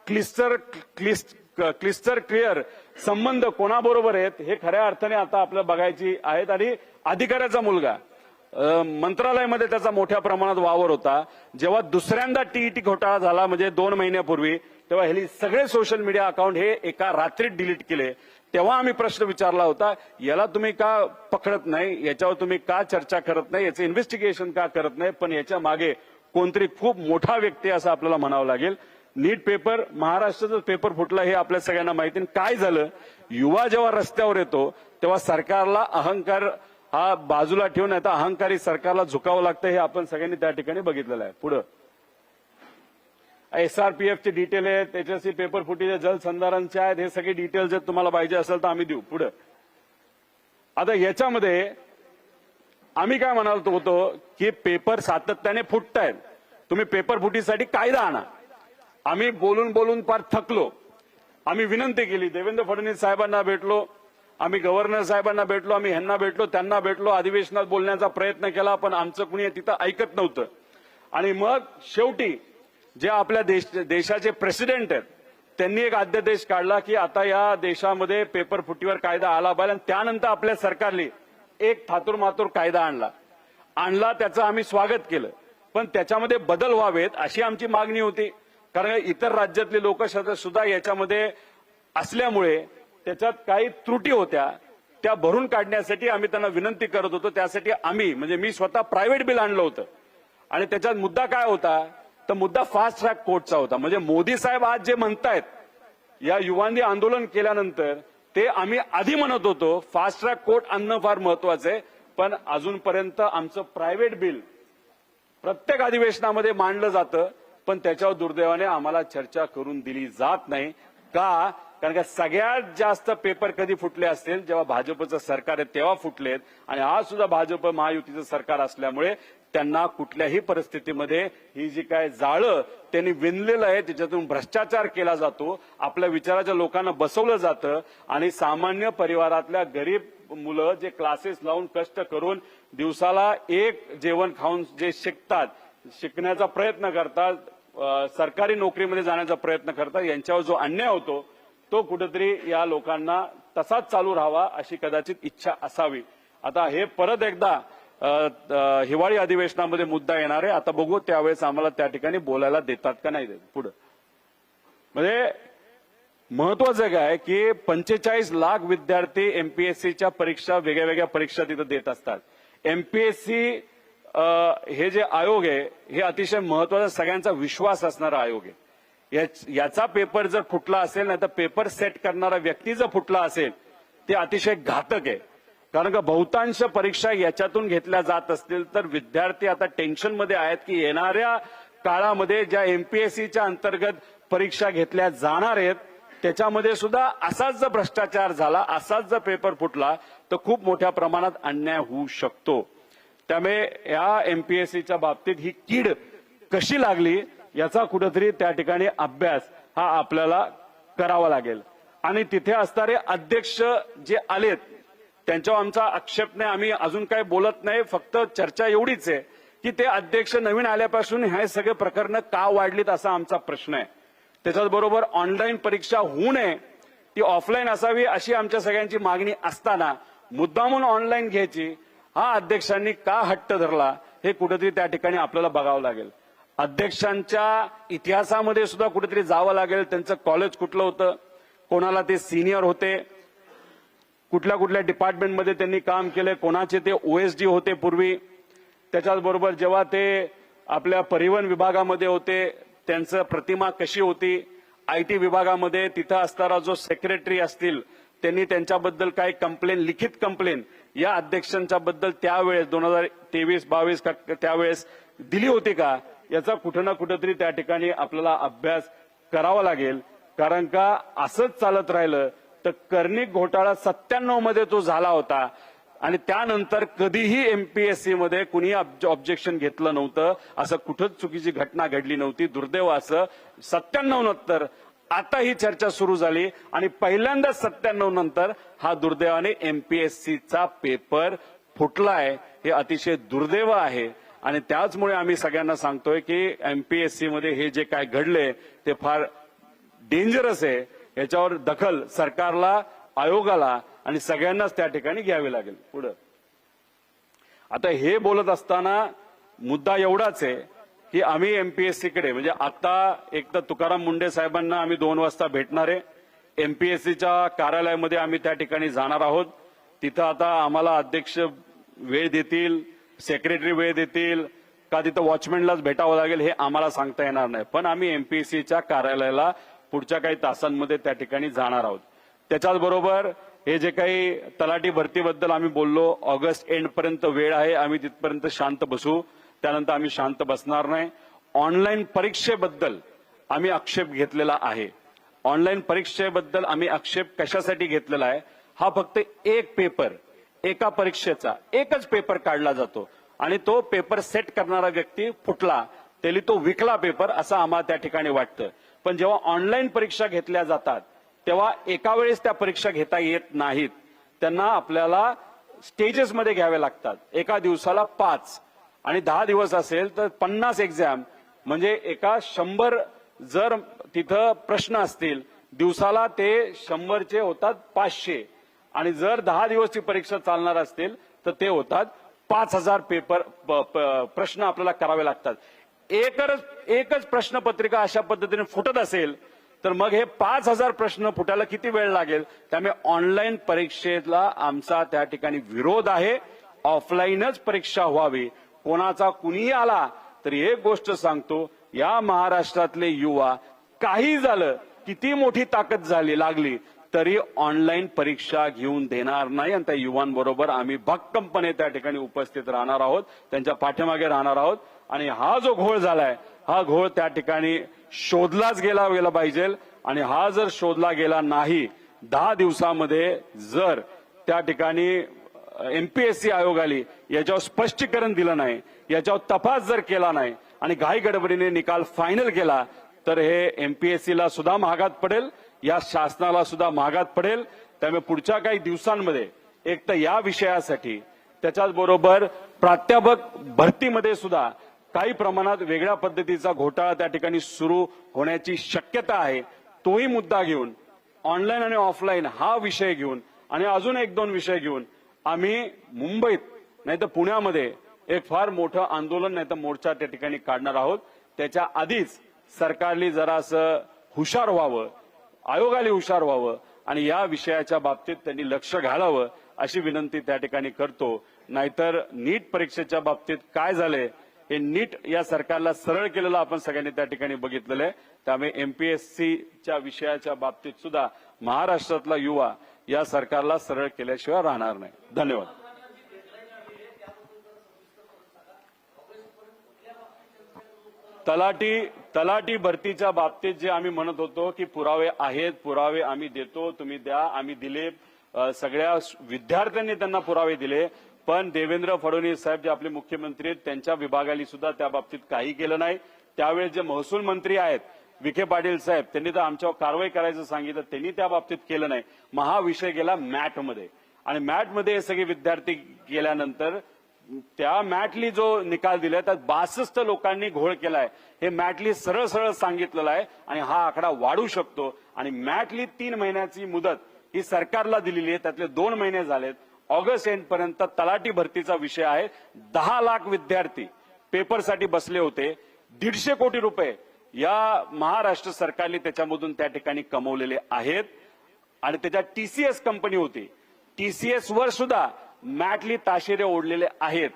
क्लिस्टर क्लिअर संबंध कोणाबरोबर आहेत हे खऱ्या अर्थाने आता आपल्याला बघायची आहेत. आणि अधिकाऱ्याचा मुलगा मंत्रालयामध्ये त्याचा मोठ्या प्रमाणात वावर होता. जेव्हा दुसऱ्यांदा टीईटी घोटाळा झाला म्हणजे 2 महिन्यापूर्वी, तेव्हा हे सगळे सोशल मीडिया अकाउंट हे एका रात्रीत डिलीट केले. तेव्हा आम्ही प्रश्न विचारला होता, याला तुम्ही का पकडत नाही, याच्यावर तुम्ही का चर्चा करत नाही, याचं इन्व्हेस्टिगेशन का करत नाही. पण याच्या मागे कोणतरी खूप मोठा व्यक्ती असं आपल्याला म्हणावं लागेल. नीट पेपर, महाराष्ट्राचा पेपर फुटला हे आपल्या सगळ्यांना माहिती. काय झालं, युवा जेव्हा रस्त्यावर येतो तेव्हा सरकारला अहंकार हा बाजूला ठेवून आता अहंकारी सरकारला झुकावं लागतं, हे आपण सगळ्यांनी त्या ठिकाणी बघितलेलं आहे. पुढं एसआरपीएफचे डिटेल आहेत, त्याच्याशी पेपर फुटीचे जलसंधारणचे आहेत, हे सगळे डिटेल्स जर तुम्हाला पाहिजे असेल तर आम्ही देऊ. पुढं आता याच्यामध्ये आम्ही काय म्हणालो होतो की पेपर सातत्याने फुटतायत, तुम्ही पेपर फुटीसाठी कायदा आणा. आम्ही बोलून बोलून फार थकलो. आम्ही विनंती केली, देवेंद्र फडणवीस साहेबांना भेटलो, आम्ही गव्हर्नर साहेबांना भेटलो, आम्ही ह्यांना भेटलो, त्यांना भेटलो, अधिवेशनात बोलण्याचा प्रयत्न केला, पण आमचं कुणी तिथं ऐकत नव्हतं. आणि मग शेवटी जे आपल्या देशाचे प्रेसिडेंट आहेत त्यांनी एक अध्यादेश काढला की आता या देशामध्ये पेपर फुटीवर कायदा आला पाहिजे. आणि त्यानंतर आपल्या सरकारने एक थातूर मातूर कायदा आणला, त्याचं आम्ही स्वागत केलं. पण त्याच्यामध्ये बदल व्हावेत अशी आमची मागणी होती. कारण इतर राज्यातले लोक सुद्धा याच्यामध्ये असल्यामुळे त्याच्यात काही त्रुटी होत्या, त्या भरून काढण्यासाठी आम्ही त्यांना विनंती करत होतो. त्यासाठी आम्ही म्हणजे मी स्वतः प्रायव्हेट बिल आणलं होतं. आणि त्याच्यात मुद्दा काय होता, तर मुद्दा फास्ट ट्रॅक कोर्टचा होता. म्हणजे मोदी साहेब आज जे म्हणतायत या युवांनी आंदोलन केल्यानंतर, ते आम्ही आधी म्हणत होतो फास्ट ट्रॅक कोर्ट आणणं फार महत्वाचं आहे. पण अजूनपर्यंत आमचं प्रायव्हेट बिल प्रत्येक अधिवेशनामध्ये मांडलं जातं, पण त्याच्यावर दुर्दैवाने आम्हाला चर्चा करून दिली जात नाही. का? कारण का सगळ्यात जास्त पेपर कधी फुटले असतील जेव्हा भाजपचं सरकार आहे तेव्हा फुटलेत. आणि आज सुद्धा भाजप महायुतीचं सरकार असल्यामुळे त्यांना कुठल्याही परिस्थितीमध्ये ही जी काय जाळं त्यांनी विणलेलं आहे त्याच्यातून भ्रष्टाचार केला जातो, आपल्या विचाराच्या लोकांना बसवलं जातं. आणि सामान्य परिवारातल्या गरीब मुलं जे क्लासेस लावून कष्ट करून दिवसाला एक जेवण खाऊन जे शिकण्याचा प्रयत्न करतात, सरकारी नोकरीमध्ये जाण्याचा प्रयत्न करतात, यांच्यावर जो अन्याय होतो तो कुठेतरी या लोकांना तसाच चालू राहावा अशी कदाचित इच्छा असावी. आता हे परत एकदा हिवाळी अधिवेशनामध्ये मुद्दा येणार आहे. आता बघू त्यावेळेस आम्हाला त्या ठिकाणी बोलायला देतात का नाही देत. पुढे म्हणजे महत्वाचं काय की 45 लाख विद्यार्थी एमपीएससीच्या परीक्षा, वेगळ्या वेगळ्या परीक्षा तिथं देत असतात. एमपीएससी हे जे आयोग आहे हे अतिशय महत्वाचा, सगळ्यांचा विश्वास असणारा आयोग आहे. याचा पेपर जर फुटला असेल, नाही तर पेपर सेट करणारा व्यक्ती जर फुटला असेल, ते अतिशय घातक आहे. कारण का बहुतांश परीक्षा याच्यातून घेतल्या जात असतील तर विद्यार्थी आता टेन्शनमध्ये आहेत की येणाऱ्या काळामध्ये ज्या एमपीएससीच्या अंतर्गत परीक्षा घेतल्या जाणार आहेत त्याच्यामध्ये सुद्धा असाच जर भ्रष्टाचार झाला, असाच जर पेपर फुटला तर खूप मोठ्या प्रमाणात अन्याय होऊ शकतो. त्यामुळे या एमपीएससीच्या बाबतीत ही कीड कशी लागली याचा कुठेतरी त्या ठिकाणी अभ्यास हा आपल्याला करावा लागेल. आणि तिथे असणारे अध्यक्ष जे आलेत त्यांच्यावर आमचा आक्षेप नाही, आम्ही अजून काही बोलत नाही, फक्त चर्चा एवढीच आहे की ते अध्यक्ष नवीन आल्यापासून हे सगळे प्रकरणं का वाढलीत असा आमचा प्रश्न आहे. त्याच्याबरोबर ऑनलाईन परीक्षा होऊ नये, ती ऑफलाईन असावी अशी आमच्या सगळ्यांची मागणी असताना मुद्दामून ऑनलाईन घ्यायची हा अध्यक्षांनी का हट्ट धरला हे कुठेतरी त्या ठिकाणी आपल्याला बघावं लागेल. अध्यक्षांच्या इतिहासामध्ये सुद्धा कुठेतरी जावं लागेल. त्यांचं कॉलेज कुठलं होतं, कोणाला ते सिनियर होते, कुठल्या कुठल्या डिपार्टमेंटमध्ये त्यांनी काम केले, कोणाचे ते ओएसडी होते पूर्वी. त्याच्याचबरोबर जेव्हा ते आपल्या परिवहन विभागामध्ये होते त्यांचं प्रतिमा कशी होती, आयटी विभागामध्ये तिथं असणारा जो सेक्रेटरी असतील त्यांनी त्यांच्याबद्दल काही कंप्लेन, लिखित कंप्लेन या अध्यक्षांच्या बद्दल त्यावेळेस 2023-22 त्यावेळेस दिली होती का, याचा कुठं ना कुठेतरी त्या ठिकाणी आपल्याला अभ्यास करावा लागेल. कारण का असंच चालत राहिलं तर कर्णिक घोटाळा 97 मध्ये तो झाला होता आणि त्यानंतर कधीही एमपीएससी मध्ये कुणी ऑब्जेक्शन घेतलं नव्हतं, असं कुठंच चुकीची घटना घडली नव्हती. दुर्दैव असं 97 नंतर आता ही चर्चा सुरू झाली आणि पहिल्यांदा 97 नंतर हा दुर्दैवाने एमपीएससीचा पेपर फुटलाय. हे अतिशय दुर्दैव आहे आणि त्याचमुळे आम्ही सगळ्यांना सांगतोय की एमपीएससी मध्ये हे जे काय घडले ते फार डेंजरस आहे. याच्यावर दखल सरकारला, आयोगाला आणि सगळ्यांनाच त्या ठिकाणी घ्यावी लागेल. पुढे आता हे बोलत असताना मुद्दा एवढाच आहे की आम्ही एमपीएससीकडे म्हणजे आता एक तर तुकाराम मुंडे साहेबांना आम्ही 2 वाजता भेटणार आहे. एमपीएससीच्या कार्यालयामध्ये आम्ही त्या ठिकाणी जाणार आहोत. तिथं आता आम्हाला अध्यक्ष वेळ देतील, सेक्रेटरी वेळ देतील का तिथं वॉचमॅनलाच भेटावं लागेल हे आम्हाला सांगता येणार नाही. पण आम्ही एमपीएससीच्या कार्यालयाला पुढच्या काही तासांमध्ये त्या ठिकाणी जाणार आहोत. त्याच्याच बरोबर हे जे काही तलाठी भरतीबद्दल आम्ही बोललो, ऑगस्ट एंड पर्यंत वेळ आहे, आम्ही तिथपर्यंत शांत बसू, त्यानंतर आम्ही शांत बसणार नाही. ऑनलाईन परीक्षेबद्दल आम्ही आक्षेप घेतलेला आहे. ऑनलाईन परीक्षेबद्दल आम्ही आक्षेप कशासाठी घेतलेला आहे, हा फक्त एक पेपर, एका परीक्षेचा एकच पेपर काढला जातो आणि तो पेपर सेट करणारा व्यक्ती फुटला त्याला तो विकला पेपर असं आम्हाला त्या ठिकाणी वाटतं. पण जेव्हा ऑनलाईन परीक्षा घेतल्या जातात तेव्हा एका वेळेस त्या परीक्षा घेता येत नाहीत. त्यांना आपल्याला स्टेजेसमध्ये घ्यावे लागतात. एका दिवसाला 5 आणि 10 दिवस असेल तर 50 एक्झाम, म्हणजे एका 100 जर तिथं प्रश्न असतील दिवसाला ते 100चे होतात 500 आणि जर 10 दिवसची परीक्षा चालणार असतील तर ते होतात 5000 पेपर प्रश्न आपल्याला करावे लागतात. एकच प्रश्नपत्रिका अशा पद्धतीने फुटत असेल तर मग हे 5000 प्रश्न फुटायला किती वेळ लागेल. त्यामुळे ऑनलाईन परीक्षेला आमचा त्या ठिकाणी विरोध आहे. ऑफलाईनच परीक्षा व्हावी. कोणाचा कुणीही आला तरी एक गोष्ट सांगतो, या महाराष्ट्रातले युवा काही झालं, किती मोठी ताकद झाली लागली तरी ऑनलाईन परीक्षा घेऊन देणार नाही आणि त्या युवांबरोबर आम्ही भक्कमपणे त्या ठिकाणी उपस्थित राहणार आहोत, त्यांच्या पाठीमागे राहणार आहोत. आणि हा जो घोळ झालाय हा घोळ त्या ठिकाणी शोधलाच गेला पाहिजे आणि हा जर शोधला गेला नाही, 10 दिवसामध्ये जर त्या ठिकाणी एमपीएससी आयोगाने याच्यावर स्पष्टीकरण दिलं नाही, याच्यावर तपास जर केला नाही आणि घाई गडबडीने निकाल फायनल केला तर हे एमपीएससीला सुद्धा महागात पडेल, या शासनाला सुद्धा महागात पडेल. त्यामुळे पुढच्या काही दिवसांमध्ये एक तर या विषयासाठी त्याच्याच बरोबर प्राध्यापक भरतीमध्ये सुद्धा काही प्रमाणात वेगळ्या पद्धतीचा घोटाळा त्या ठिकाणी सुरू होण्याची शक्यता आहे. तोही मुद्दा घेऊन ऑनलाईन आणि ऑफलाईन हा विषय घेऊन आणि अजून 1-2 विषय घेऊन आम्ही मुंबईत नाही तर पुण्यामध्ये एक फार मोठं आंदोलन नाही तर मोर्चा त्या ठिकाणी काढणार आहोत. त्याच्या आधीच सरकारने जरासं हुशार व्हावं, आयोगाला हुशार व्हावं आणि या विषयाच्या बाबतीत त्यांनी लक्ष घालावं अशी विनंती त्या ठिकाणी करतो. नाहीतर नीट परीक्षेच्या बाबतीत काय झालंय हे नीट या सरकारला सरळ केलेलं आपण सगळ्यांनी त्या ठिकाणी बघितलेलं आहे. त्यामुळे एमपीएससीच्या विषयाच्या बाबतीत सुद्धा महाराष्ट्रातला युवा या सरकारला सरळ केल्याशिवाय राहणार नाही. धन्यवाद. तलाठी भरतीच्या बाबतीत जे आम्ही म्हणत होतो की पुरावे आहेत, पुरावे आम्ही देतो, तुम्ही द्या, आम्ही दिले, सगळ्या विद्यार्थ्यांनी त्यांना पुरावे दिले, पण देवेंद्र फडणवीस साहेब जे आपले मुख्यमंत्री आहेत त्यांच्या विभागाने सुद्धा त्या बाबतीत काही केलं नाही. त्यावेळेस जे महसूल मंत्री आहेत विखे पाटील साहेब, त्यांनी तर आमच्यावर कारवाई करायचं सांगितलं, त्यांनी त्या बाबतीत केलं नाही. मग हा विषय गेला मॅटमध्ये, आणि मॅटमध्ये हे सगळे विद्यार्थी गेल्यानंतर त्या मॅटली जो निकाल दिलाय त्यात 62 लोकांनी घोळ केलाय. हे मॅटली सरळ सरळ सांगितलेलं आहे आणि हा आकडा वाढू शकतो. आणि मॅटली 3 महिन्याची मुदत ही सरकारला दिलेली आहे, त्यातले 2 महिने झालेत. ऑगस्ट एंड पर्यंत तलाठी भरतीचा विषय आहे. 10 लाख विद्यार्थी पेपरसाठी बसले होते. 150 कोटी रुपये या महाराष्ट्र सरकारने त्याच्यामधून त्या ठिकाणी कमवलेले आहेत. आणि त्याच्यात टीसीएस कंपनी होती, टीसीएस वर सुद्धा मॅटली ताशेरे ओढलेले आहेत.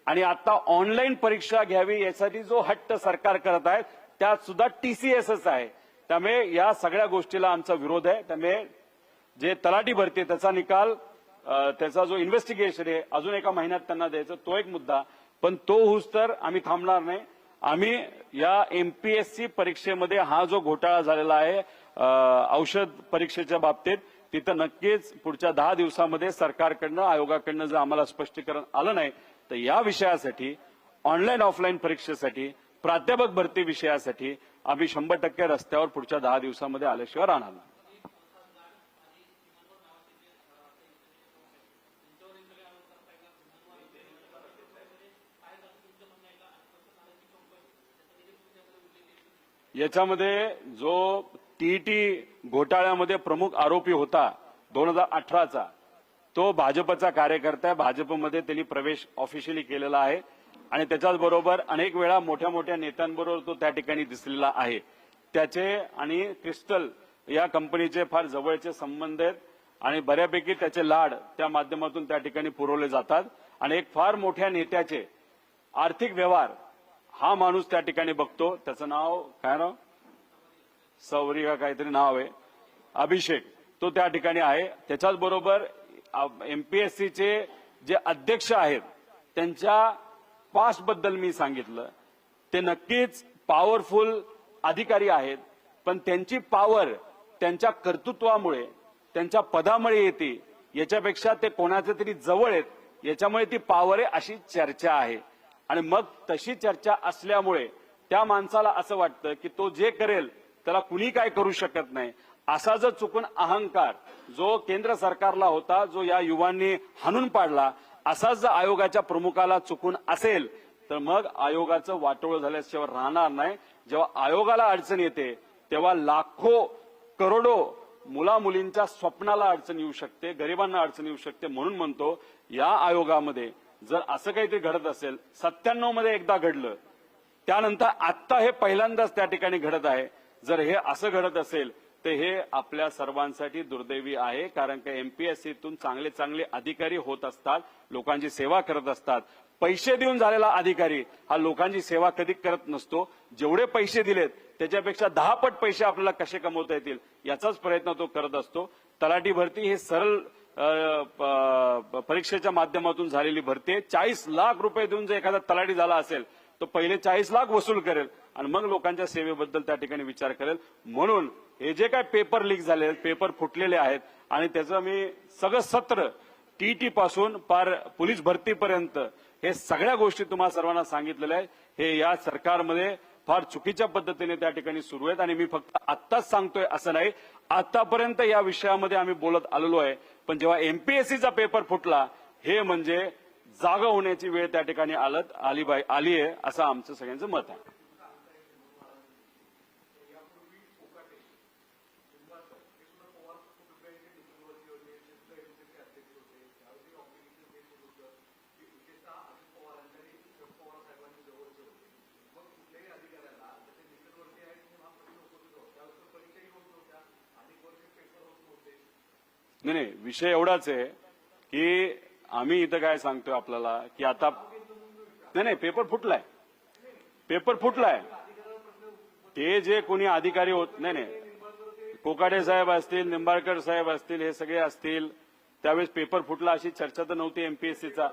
आणि आता ऑनलाईन परीक्षा घ्यावी यासाठी जो हट्ट सरकार करत आहे त्यात सुद्धा टीसीएसच आहे. त्यामुळे या सगळ्या गोष्टीला आमचा विरोध आहे. त्यामुळे जे तलाठी भरती त्याचा निकाल, त्याचा जो इन्व्हेस्टिगेशन आहे अजून एका महिन्यात त्यांना द्यायचं, तो एक मुद्दा. पण तो होऊस तर आम्ही थांबणार नाही. आम्ही या एमपीएससी परीक्षेमध्ये हा जो घोटाळा झालेला आहे औषध परीक्षेच्या बाबतीत, तिथं नक्कीच पुढच्या 10 दिवसामध्ये सरकारकडनं, आयोगाकडनं जर आम्हाला स्पष्टीकरण आलं नाही तर या विषयासाठी, ऑनलाईन ऑफलाईन परीक्षेसाठी, प्राध्यापक भरती विषयासाठी आम्ही 100% रस्त्यावर पुढच्या 10 दिवसामध्ये आल्याशिवाय राहणार नाही. याच्यामध्ये जो टीईटी घोटाळ्यामध्ये प्रमुख आरोपी होता 2018चा, तो भाजपचा कार्यकर्ता आहे. भाजपमध्ये त्यांनी प्रवेश ऑफिशियली केलेला आहे आणि त्याच्याच बरोबर अनेक वेळा मोठ्या मोठ्या नेत्यांबरोबर तो त्या ठिकाणी दिसलेला आहे. त्याचे आणि क्रिस्टल या कंपनीचे फार जवळचे संबंध आहेत आणि बऱ्यापैकी त्याचे लाड त्या माध्यमातून त्या ठिकाणी पुरवले जातात. आणि एक फार मोठ्या नेत्याचे आर्थिक व्यवहार हा माणूस त्या ठिकाणी बघतो. त्याचं नाव काय, नाव सौरी का काहीतरी नाव आहे, अभिषेक, तो त्या ठिकाणी आहे. त्याच्याच बरोबर एमपीएससीचे जे अध्यक्ष आहेत त्यांच्या पास्ट बद्दल मी सांगितलं, ते नक्कीच पॉवरफुल अधिकारी आहेत, पण त्यांची पॉवर त्यांच्या कर्तृत्वामुळे, त्यांच्या पदामुळे येते, याच्यापेक्षा ते कोणाचे तरी जवळ आहेत याच्यामुळे ती पॉवर आहे अशी चर्चा आहे. आणि मग तशी चर्चा असल्यामुळे त्या माणसाला असं वाटतं की तो जे करेल त्याला कुणी काय करू शकत नाही. असा जर चुकून अहंकार जो केंद्र सरकारला होता, जो या युवांनी हाणून पाडला, असाच जर आयोगाच्या प्रमुखाला चुकून असेल तर मग आयोगाचं वाटोळं झाल्याशिवाय राहणार नाही. जेव्हा आयोगाला अडचण येते तेव्हा लाखो करोडो मुला मुलींच्या स्वप्नाला अडचण येऊ शकते, गरिबांना अडचण येऊ शकते. म्हणून म्हणतो या आयोगामध्ये जर असं काहीतरी घडत असेल, 97 मध्ये एकदा घडलं, त्यानंतर आत्ता हे पहिल्यांदाच त्या ठिकाणी घडत आहे. जर हे असं घडत असेल तर हे आपल्या सर्वांसाठी दुर्दैवी आहे. कारण की एमपीएससीतून चांगले चांगले अधिकारी होत असतात, लोकांची सेवा करत असतात. पैसे देऊन झालेला अधिकारी हा लोकांची सेवा कधी करत नसतो. जेवढे पैसे दिलेत त्याच्यापेक्षा 10 पट पैसे आपल्याला कसे कमवता येतील याचाच प्रयत्न तो करत असतो. तलाठी भरती हे सरळ परीक्षेच्या माध्यमातून झालेली भरती आहे. 40 लाख रुपये देऊन जर एखादा तलाठी झाला असेल तो पहिले 40 लाख वसूल करेल आणि मग लोकांच्या सेवेबद्दल त्या ठिकाणी विचार करेल. म्हणून हे जे काय पेपर लीक झाले, पेपर फुटलेले आहेत आणि त्याचं मी सगळं सत्र टीईटी पासून पार पोलीस भरतीपर्यंत हे सगळ्या गोष्टी तुम्हाला सर्वांना सांगितलेल्या आहे. हे या सरकारमध्ये फार चुकीच्या पद्धतीने त्या ठिकाणी सुरू आहेत आणि मी फक्त आत्ताच सांगतोय असं नाही, आतापर्यंत या विषयामध्ये आम्ही बोलत आलेलो आहे. पण जेव्हा एमपीएससीचा पेपर फुटला हे म्हणजे जागा होण्याची वेळ त्या ठिकाणी आली आहे असं आमचं सगळ्यांचं मत आहे. नाही, विषय एवढाच आहे की आम्ही इथं काय सांगतोय आपल्याला की आता नाही, पेपर फुटलाय, पेपर फुटलाय. ते जे कोणी अधिकारी होत नाही, कोकाटे साहेब असतील, निंबाळकर साहेब असतील, हे सगळे असतील, त्यावेळेस पेपर फुटला अशी चर्चा तर नव्हती. एमपीएससीचा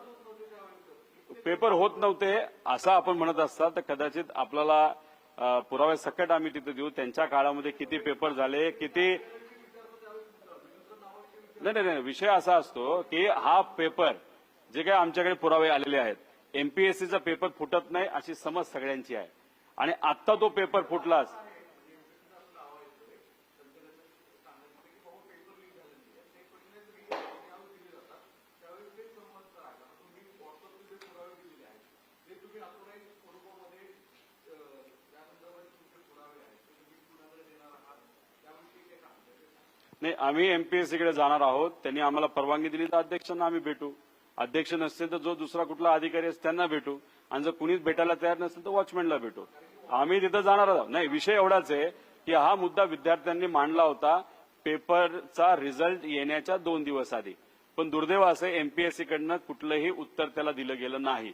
पेपर होत नव्हते असं आपण म्हणत असता तर कदाचित आपल्याला पुरावे सकट आम्ही तिथे देऊ. त्यांच्या काळामध्ये किती पेपर झाले, किती नाही, विषय असा असतो की हा पेपर जे काही आमच्याकडे पुरावे आलेले आहेत, एमपीएससीचा पेपर फुटत नाही अशी समज सगळ्यांची आहे. आणि आत्ता तो पेपर फुटलाच. नाही, आम्ही एमपीएससीकडे जाणार आहोत. त्यांनी आम्हाला परवानगी दिली तर अध्यक्षांना आम्ही भेटू. अध्यक्ष नसतील तर जो दुसरा कुठला अधिकारी असतो त्यांना भेटू. आणि जर कुणीच भेटायला तयार नसेल तर वॉचमॅनला भेटू. आम्ही तिथं जाणार आहोत. नाही, विषय एवढाच आहे की हा मुद्दा विद्यार्थ्यांनी मांडला होता पेपरचा रिझल्ट येण्याच्या 2 दिवस आधी. पण दुर्दैव असं एमपीएससीकडनं कुठलंही उत्तर त्याला दिलं गेलं नाही.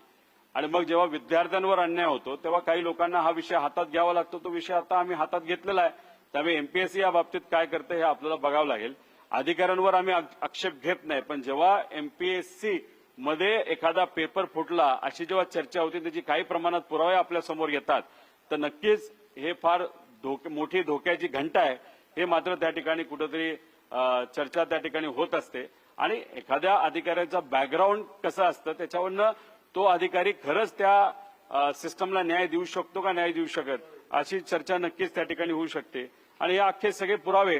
आणि मग जेव्हा विद्यार्थ्यांवर अन्याय होतो तेव्हा काही लोकांना हा विषय हातात घ्यावा लागतो. तो विषय आता आम्ही हातात घेतलेला आहे. त्यामुळे एमपीएससी या बाबतीत काय करते हे आपल्याला बघावं लागेल. अधिकाऱ्यांवर आम्ही आक्षेप घेत नाही, पण जेव्हा एमपीएससी मध्ये एखादा पेपर फुटला अशी जेव्हा चर्चा होती, त्याची काही प्रमाणात पुरावे आपल्या समोर येतात, तर नक्कीच हे फार मोठी धोक्याची घंटा आहे. हे मात्र त्या ठिकाणी कुठेतरी चर्चा त्या ठिकाणी होत असते. आणि एखाद्या अधिकाऱ्याचा बॅकग्राऊंड कसं असतं त्याच्यावरनं तो अधिकारी खरंच त्या सिस्टमला न्याय देऊ शकतो का नाही देऊ शकत अशी चर्चा नक्कीच त्या ठिकाणी होऊ शकते. आणि हे अख्खे सगळे पुरावे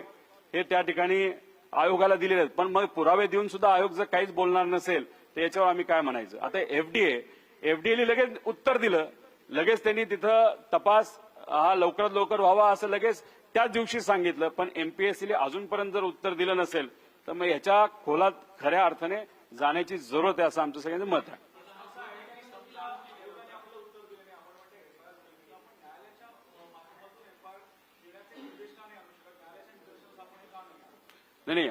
हे त्या ठिकाणी आयोगाला दिलेले आहेत. पण मग पुरावे देऊन सुद्धा आयोग जर काहीच बोलणार नसेल तर याच्यावर आम्ही काय म्हणायचं. आता एफडीएने लगेच उत्तर दिलं, लगेच त्यांनी तिथं तपास हा लवकरात लवकर व्हावा असं लगेच त्याच दिवशी सांगितलं. पण एमपीएससीने अजूनपर्यंत जर उत्तर दिलं नसेल तर मग ह्याच्या खोलात खऱ्या अर्थाने जाण्याची जरूरत आहे असं आमचं सगळ्यांचं मत आहे. नाही,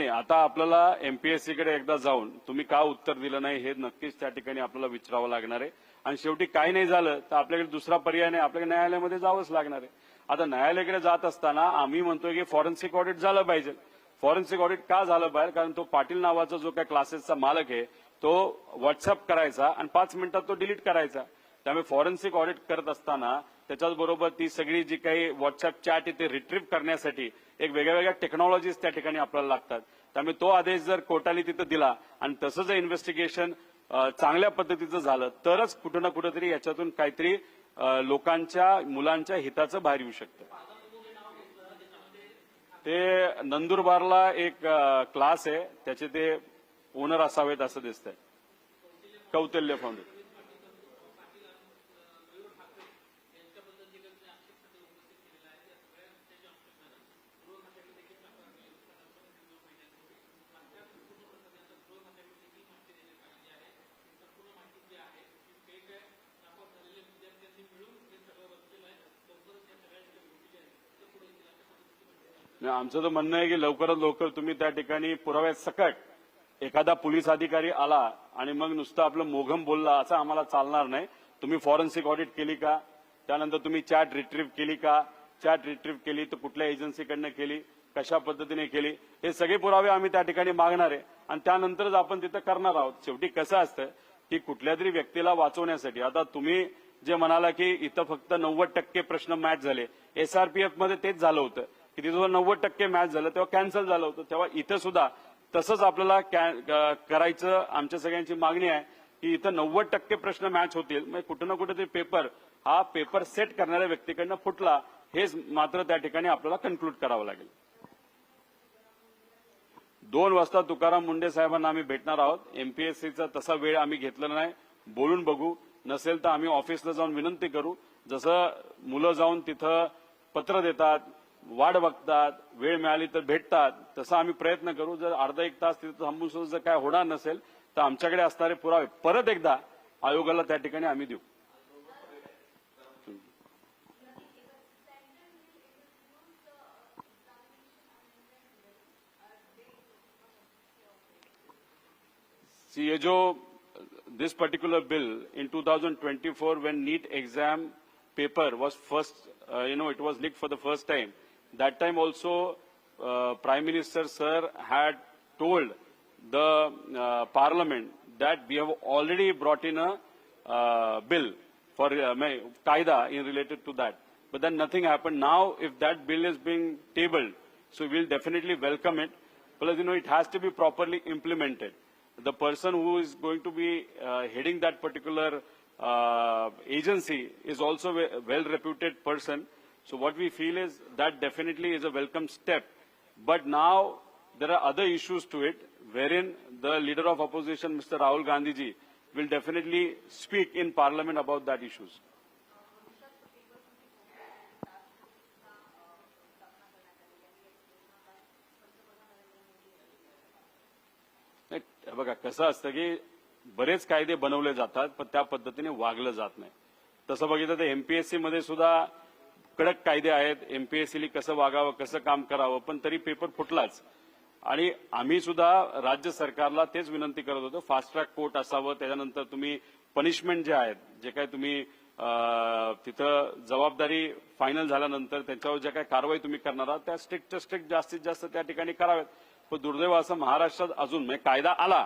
आता आपल्याला एमपीएससीकडे एकदा जाऊन तुम्ही का उत्तर दिलं नाही हे नक्कीच त्या ठिकाणी आपल्याला विचारावं लागणार आहे. आणि शेवटी काही नाही झालं तर आपल्याकडे दुसरा पर्याय नाही, आपल्याकडे न्यायालयामध्ये जावंच लागणार आहे. आता न्यायालयाकडे जात असताना आम्ही म्हणतोय की फॉरेन्सिक ऑडिट झालं पाहिजे. फॉरेन्सिक ऑडिट का झालं पाहिजे, कारण तो पाटील नावाचा जो काही क्लासेसचा मालक आहे तो व्हॉट्सअप करायचा आणि 5 मिनिटात तो डिलीट करायचा. त्यामुळे फॉरेन्सिक ऑडिट करत असताना त्याच्याचबरोबर ती सगळी जी काही व्हॉट्सअप चॅट आहे ते रिट्रीव्ह करण्यासाठी एक वेगळ्या टेक्नॉलॉजीज त्या ठिकाणी आपल्याला लागतात. त्यामुळे तो आदेश जर कोर्टाने तिथं दिला आणि तसं जर इन्व्हेस्टिगेशन चांगल्या पद्धतीचं झालं तरच कुठं ना कुठेतरी याच्यातून काहीतरी लोकांच्या मुलांच्या हिताचं बाहेर येऊ शकतं. ते नंदुरबारला एक क्लास आहे, त्याचे ते ओनर असावेत असं दिसतंय, कौतिल्य फाउंडेशन. आमचं तर म्हणणं आहे की लवकरात लवकर तुम्ही त्या ठिकाणी पुराव्यात सकट एखादा पोलीस अधिकारी आला आणि मग नुसतं आपलं मोघम बोलला असं आम्हाला चालणार नाही. तुम्ही फॉरेन्सिक ऑडिट केली का, त्यानंतर तुम्ही चॅट रिट्रीव्ह केली का, चॅट रिट्रीव्ह केली तर कुठल्या एजन्सीकडनं केली, कशा पद्धतीने केली, हे सगळे पुरावे आम्ही त्या ठिकाणी मागणार आहे आणि त्यानंतरच आपण तिथं करणार आहोत. शेवटी कसं असतं की कुठल्या तरी व्यक्तीला वाचवण्यासाठी, आता तुम्ही जे म्हणाला की इथं फक्त 90% प्रश्न मॅच झाले, एसआरपीएफ मध्ये तेच झालं होतं की तिथं 90% मॅच झालं तेव्हा कॅन्सल झालं होतं. तेव्हा इथं सुद्धा तसंच आपल्याला करायचं आमच्या सगळ्यांची मागणी आहे की इथं 90% प्रश्न मॅच होतील. मग कुठं ना कुठे ते पेपर सेट करणाऱ्या व्यक्तीकडनं फुटला हेच मात्र त्या ठिकाणी आपल्याला कन्क्लूड करावं लागेल. 2 वाजता तुकाराम मुंडे साहेबांना आम्ही भेटणार आहोत. एमपीएससीचा तसा वेळ आम्ही घेतलेला नाही, बोलून बघू, नसेल तर आम्ही ऑफिसला जाऊन विनंती करू. जसं मुलं जाऊन तिथं पत्र देतात, वाट बघतात, वेळ मिळाली तर भेटतात, तसं आम्ही प्रयत्न करू. जर अर्धा 1 तास तिथं थांबून सुद्धा जर काय होणार नसेल तर आमच्याकडे असणारे पुरावे परत एकदा आयोगाला त्या ठिकाणी आम्ही देऊ. ये जो this particular bill in 2024 when NEET exam paper was first, it was leaked for the first time. That time also Prime Minister sir had told the Parliament that we have already brought in a bill for Qaida in related to that. But then nothing happened. Now, if that bill is being tabled, so we'll definitely welcome it. Plus, it has to be properly implemented. The person who is going to be heading that particular agency is also a well-reputed person. So what we feel is that definitely is a welcome step. But now there are other issues to it, wherein the leader of opposition, Mr. Rahul Gandhi ji, will definitely speak in Parliament about that issues. बघा कसं असतं की बरेच कायदे बनवले जातात पण त्या पद्धतीने वागलं जात नाही. तसं बघितलं तर एमपीएससी मध्ये सुद्धा कडक कायदे आहेत. एमपीएससीला कसं वागावं, कसं काम करावं, पण तरी पेपर फुटलाच. आणि आम्ही सुद्धा राज्य सरकारला तेच विनंती करत होतो, फास्ट ट्रॅक कोर्ट असावं. त्याच्यानंतर तुम्ही पनिशमेंट जे आहेत, जे काही तुम्ही तिथं जबाबदारी फायनल झाल्यानंतर त्याच्यावर ज्या काही कारवाई तुम्ही करणार आहात त्या स्ट्रिक्ट जास्तीत जास्त त्या ठिकाणी कराव्यात. पण दुर्दैव असं महाराष्ट्रात अजून म्हणजे कायदा आला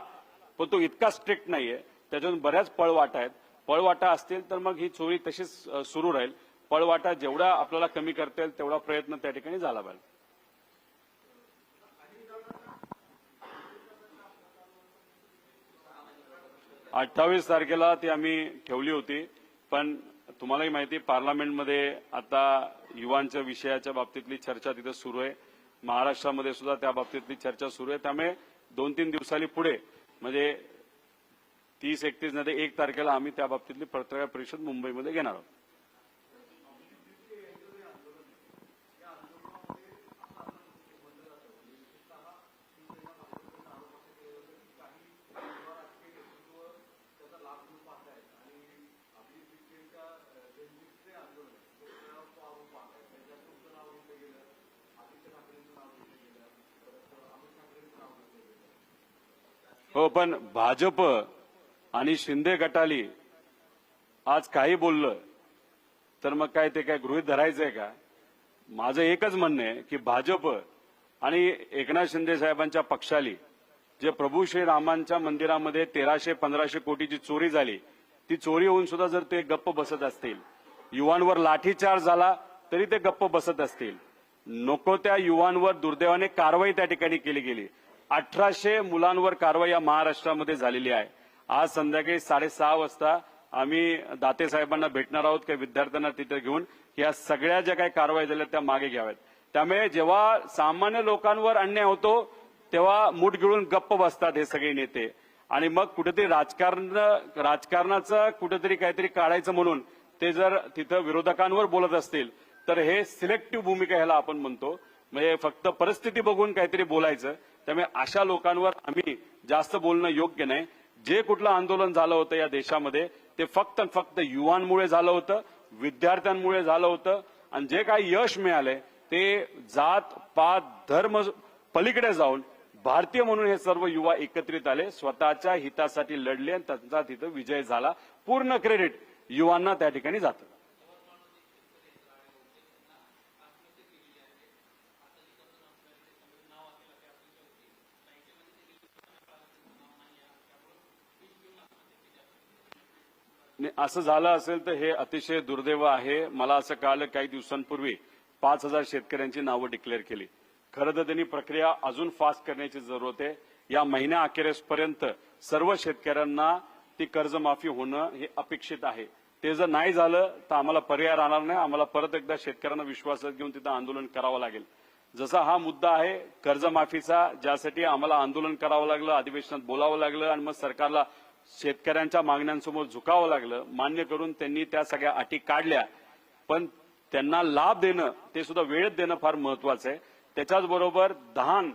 पण तो इतका स्ट्रिक्ट नाहीये. त्याच्यातून बऱ्याच पळवाटा आहेत. पळवाटा असतील तर मग ही चोरी तशीच सुरू राहील. पळवाटा जेवढा आपल्याला कमी करता येईल तेवढा प्रयत्न त्या ठिकाणी झाला पाहिजे. 28 तारखेला ती आम्ही ठेवली होती. पण तुम्हालाही माहिती पार्लमेंटमध्ये आता युवांच्या विषयाच्या बाबतीतली चर्चा तिथे सुरू आहे. महाराष्ट्रामध्ये सुद्धा त्या बाबतीतली चर्चा सुरू आहे. त्यामुळे 2-3 दिवसांनी पुढे म्हणजे 30-31 मध्ये 1 तारखेला आम्ही त्या बाबतीतली पत्रकार परिषद मुंबईमध्ये घेणार आहोत. हो, पण भाजप आणि शिंदे गटाली आज काही बोललं तर मग काय ते काय गृहीत धरायचंय का? माझं एकच म्हणणं आहे की भाजप आणि एकनाथ शिंदे साहेबांच्या पक्षाली जे प्रभू श्रीरामांच्या मंदिरामध्ये 1300-1500 कोटीची चोरी झाली, ती चोरी होऊन सुद्धा जर ते गप्प बसत असतील, युवांवर लाठीचार्ज झाला तरी ते गप्प बसत असतील, नको त्या युवांवर दुर्दैवाने कारवाई त्या ठिकाणी केली गेली. 1800 मुलांवर कारवाई या महाराष्ट्रामध्ये झालेली आहे. आज संध्याकाळी 6:30 वाजता आम्ही दाते साहेबांना भेटणार आहोत की विद्यार्थ्यांना तिथे घेऊन या सगळ्या ज्या काही कारवाई झाल्या त्या मागे घ्याव्यात. त्यामुळे जेव्हा सामान्य लोकांवर अन्याय होतो तेव्हा मूठ गिळून गप्प बसतात हे सगळे नेते. आणि मग कुठेतरी राजकारणाचं कुठेतरी काहीतरी काढायचं म्हणून ते जर तिथं विरोधकांवर बोलत असतील तर हे सिलेक्टिव्ह भूमिका ह्याला आपण म्हणतो. म्हणजे फक्त परिस्थिती बघून काहीतरी बोलायचं. त्यामुळे अशा लोकांवर आम्ही जास्त बोलणं योग्य नाही. जे कुठलं आंदोलन झालं होतं या देशामध्ये ते फक्त युवांमुळे झालं होतं, विद्यार्थ्यांमुळे झालं होतं. आणि जे काही यश मिळालंय ते जात पात धर्म पलीकडे जाऊन भारतीय म्हणून हे सर्व युवा एकत्रित आले, स्वतःच्या हितासाठी लढले आणि त्यांचा तिथं विजय झाला. पूर्ण क्रेडिट युवांना त्या ठिकाणी जातं. असं झालं असेल तर हे अतिशय दुर्दैव आहे. मला असं कळलं काही दिवसांपूर्वी 5000 शेतकऱ्यांची नावं डिक्लेअर केली. खरं तर त्यांनी प्रक्रिया अजून फास्ट करण्याची जरूरत आहे. या महिन्या अखेरपर्यंत सर्व शेतकऱ्यांना ती कर्जमाफी होणं हे अपेक्षित आहे. ते जर नाही झालं तर आम्हाला पर्याय राहणार नाही. आम्हाला परत एकदा शेतकऱ्यांना विश्वासात घेऊन तिथं आंदोलन करावं लागेल. जसा हा मुद्दा आहे कर्जमाफीचा, ज्यासाठी आम्हाला आंदोलन करावं लागलं, अधिवेशनात बोलावं लागलं आणि मग सरकारला शेतकऱ्यांच्या मागण्यांसमोर झुकावं लागलं, मान्य करून त्यांनी त्या सगळ्या अटी काढल्या. पण त्यांना लाभ देणं ते सुद्धा वेळेत देणं फार महत्वाचं आहे. त्याच्याचबरोबर धान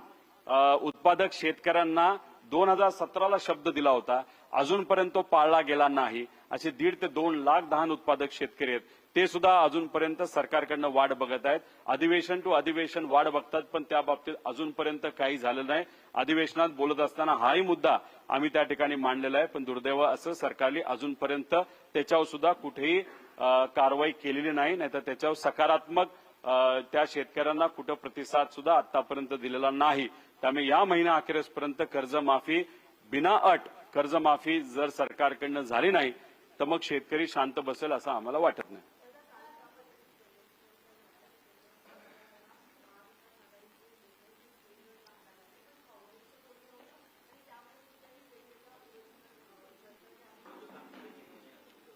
उत्पादक शेतकऱ्यांना 2017ला शब्द दिला होता, अजूनपर्यंत तो पाळला गेला नाही. असे 1.5 ते 2 लाख धान उत्पादक शेतकरी आहेत, ते सुद्धा अजूनपर्यंत सरकारकडनं वाट बघत आहेत. अधिवेशन टू अधिवेशन वाट बघतात पण त्या बाबतीत अजूनपर्यंत काही झालं नाही. अधिवेशनात बोलत असताना हाही मुद्दा आम्ही त्या ठिकाणी मांडलेला आहे. पण दुर्दैव असं सरकारने अजूनपर्यंत त्याच्यावर सुद्धा कुठेही कारवाई केलेली नाही. नाहीतर त्याच्यावर सकारात्मक त्या शेतकऱ्यांना कुठं प्रतिसाद सुद्धा आतापर्यंत दिलेला नाही. त्यामुळे या महिना अखेरपर्यंत कर्जमाफी बिना अट कर्जमाफी जर सरकारकडनं झाली नाही तर मग शेतकरी शांत बसेल असं आम्हाला वाटत नाही.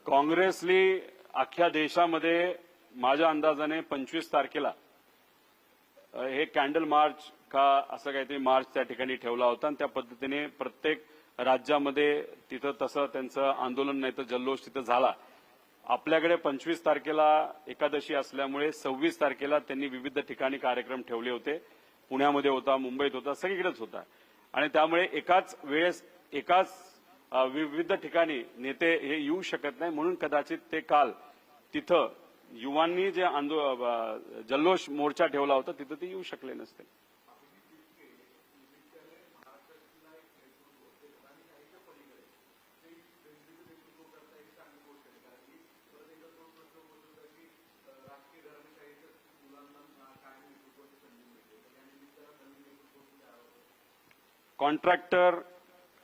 काँग्रेसली अख्ख्या देशामध्ये माझ्या अंदाजाने 25 तारखेला हे कॅन्डल मार्च का असं काहीतरी मार्च त्या ठिकाणी ठेवला होता आणि त्या पद्धतीने प्रत्येक राज्यामध्ये तिथं तसं त्यांचं आंदोलन नाही तर जल्लोष तिथं झाला. आपल्याकडे 25 तारखेला एकादशी असल्यामुळे 26 तारखेला त्यांनी विविध ठिकाणी कार्यक्रम ठेवले होते. पुण्यामध्ये होता, मुंबईत होता, सगळीकडेच होता आणि त्यामुळे एकाच वेळेस एकाच विविध ठिकाणी नेते हे येऊ शकत नाही म्हणून कदाचित ते काल तिथं युवांनी जे जल्लोष मोर्चा ठेवला होता तिथं ते येऊ शकले नसते.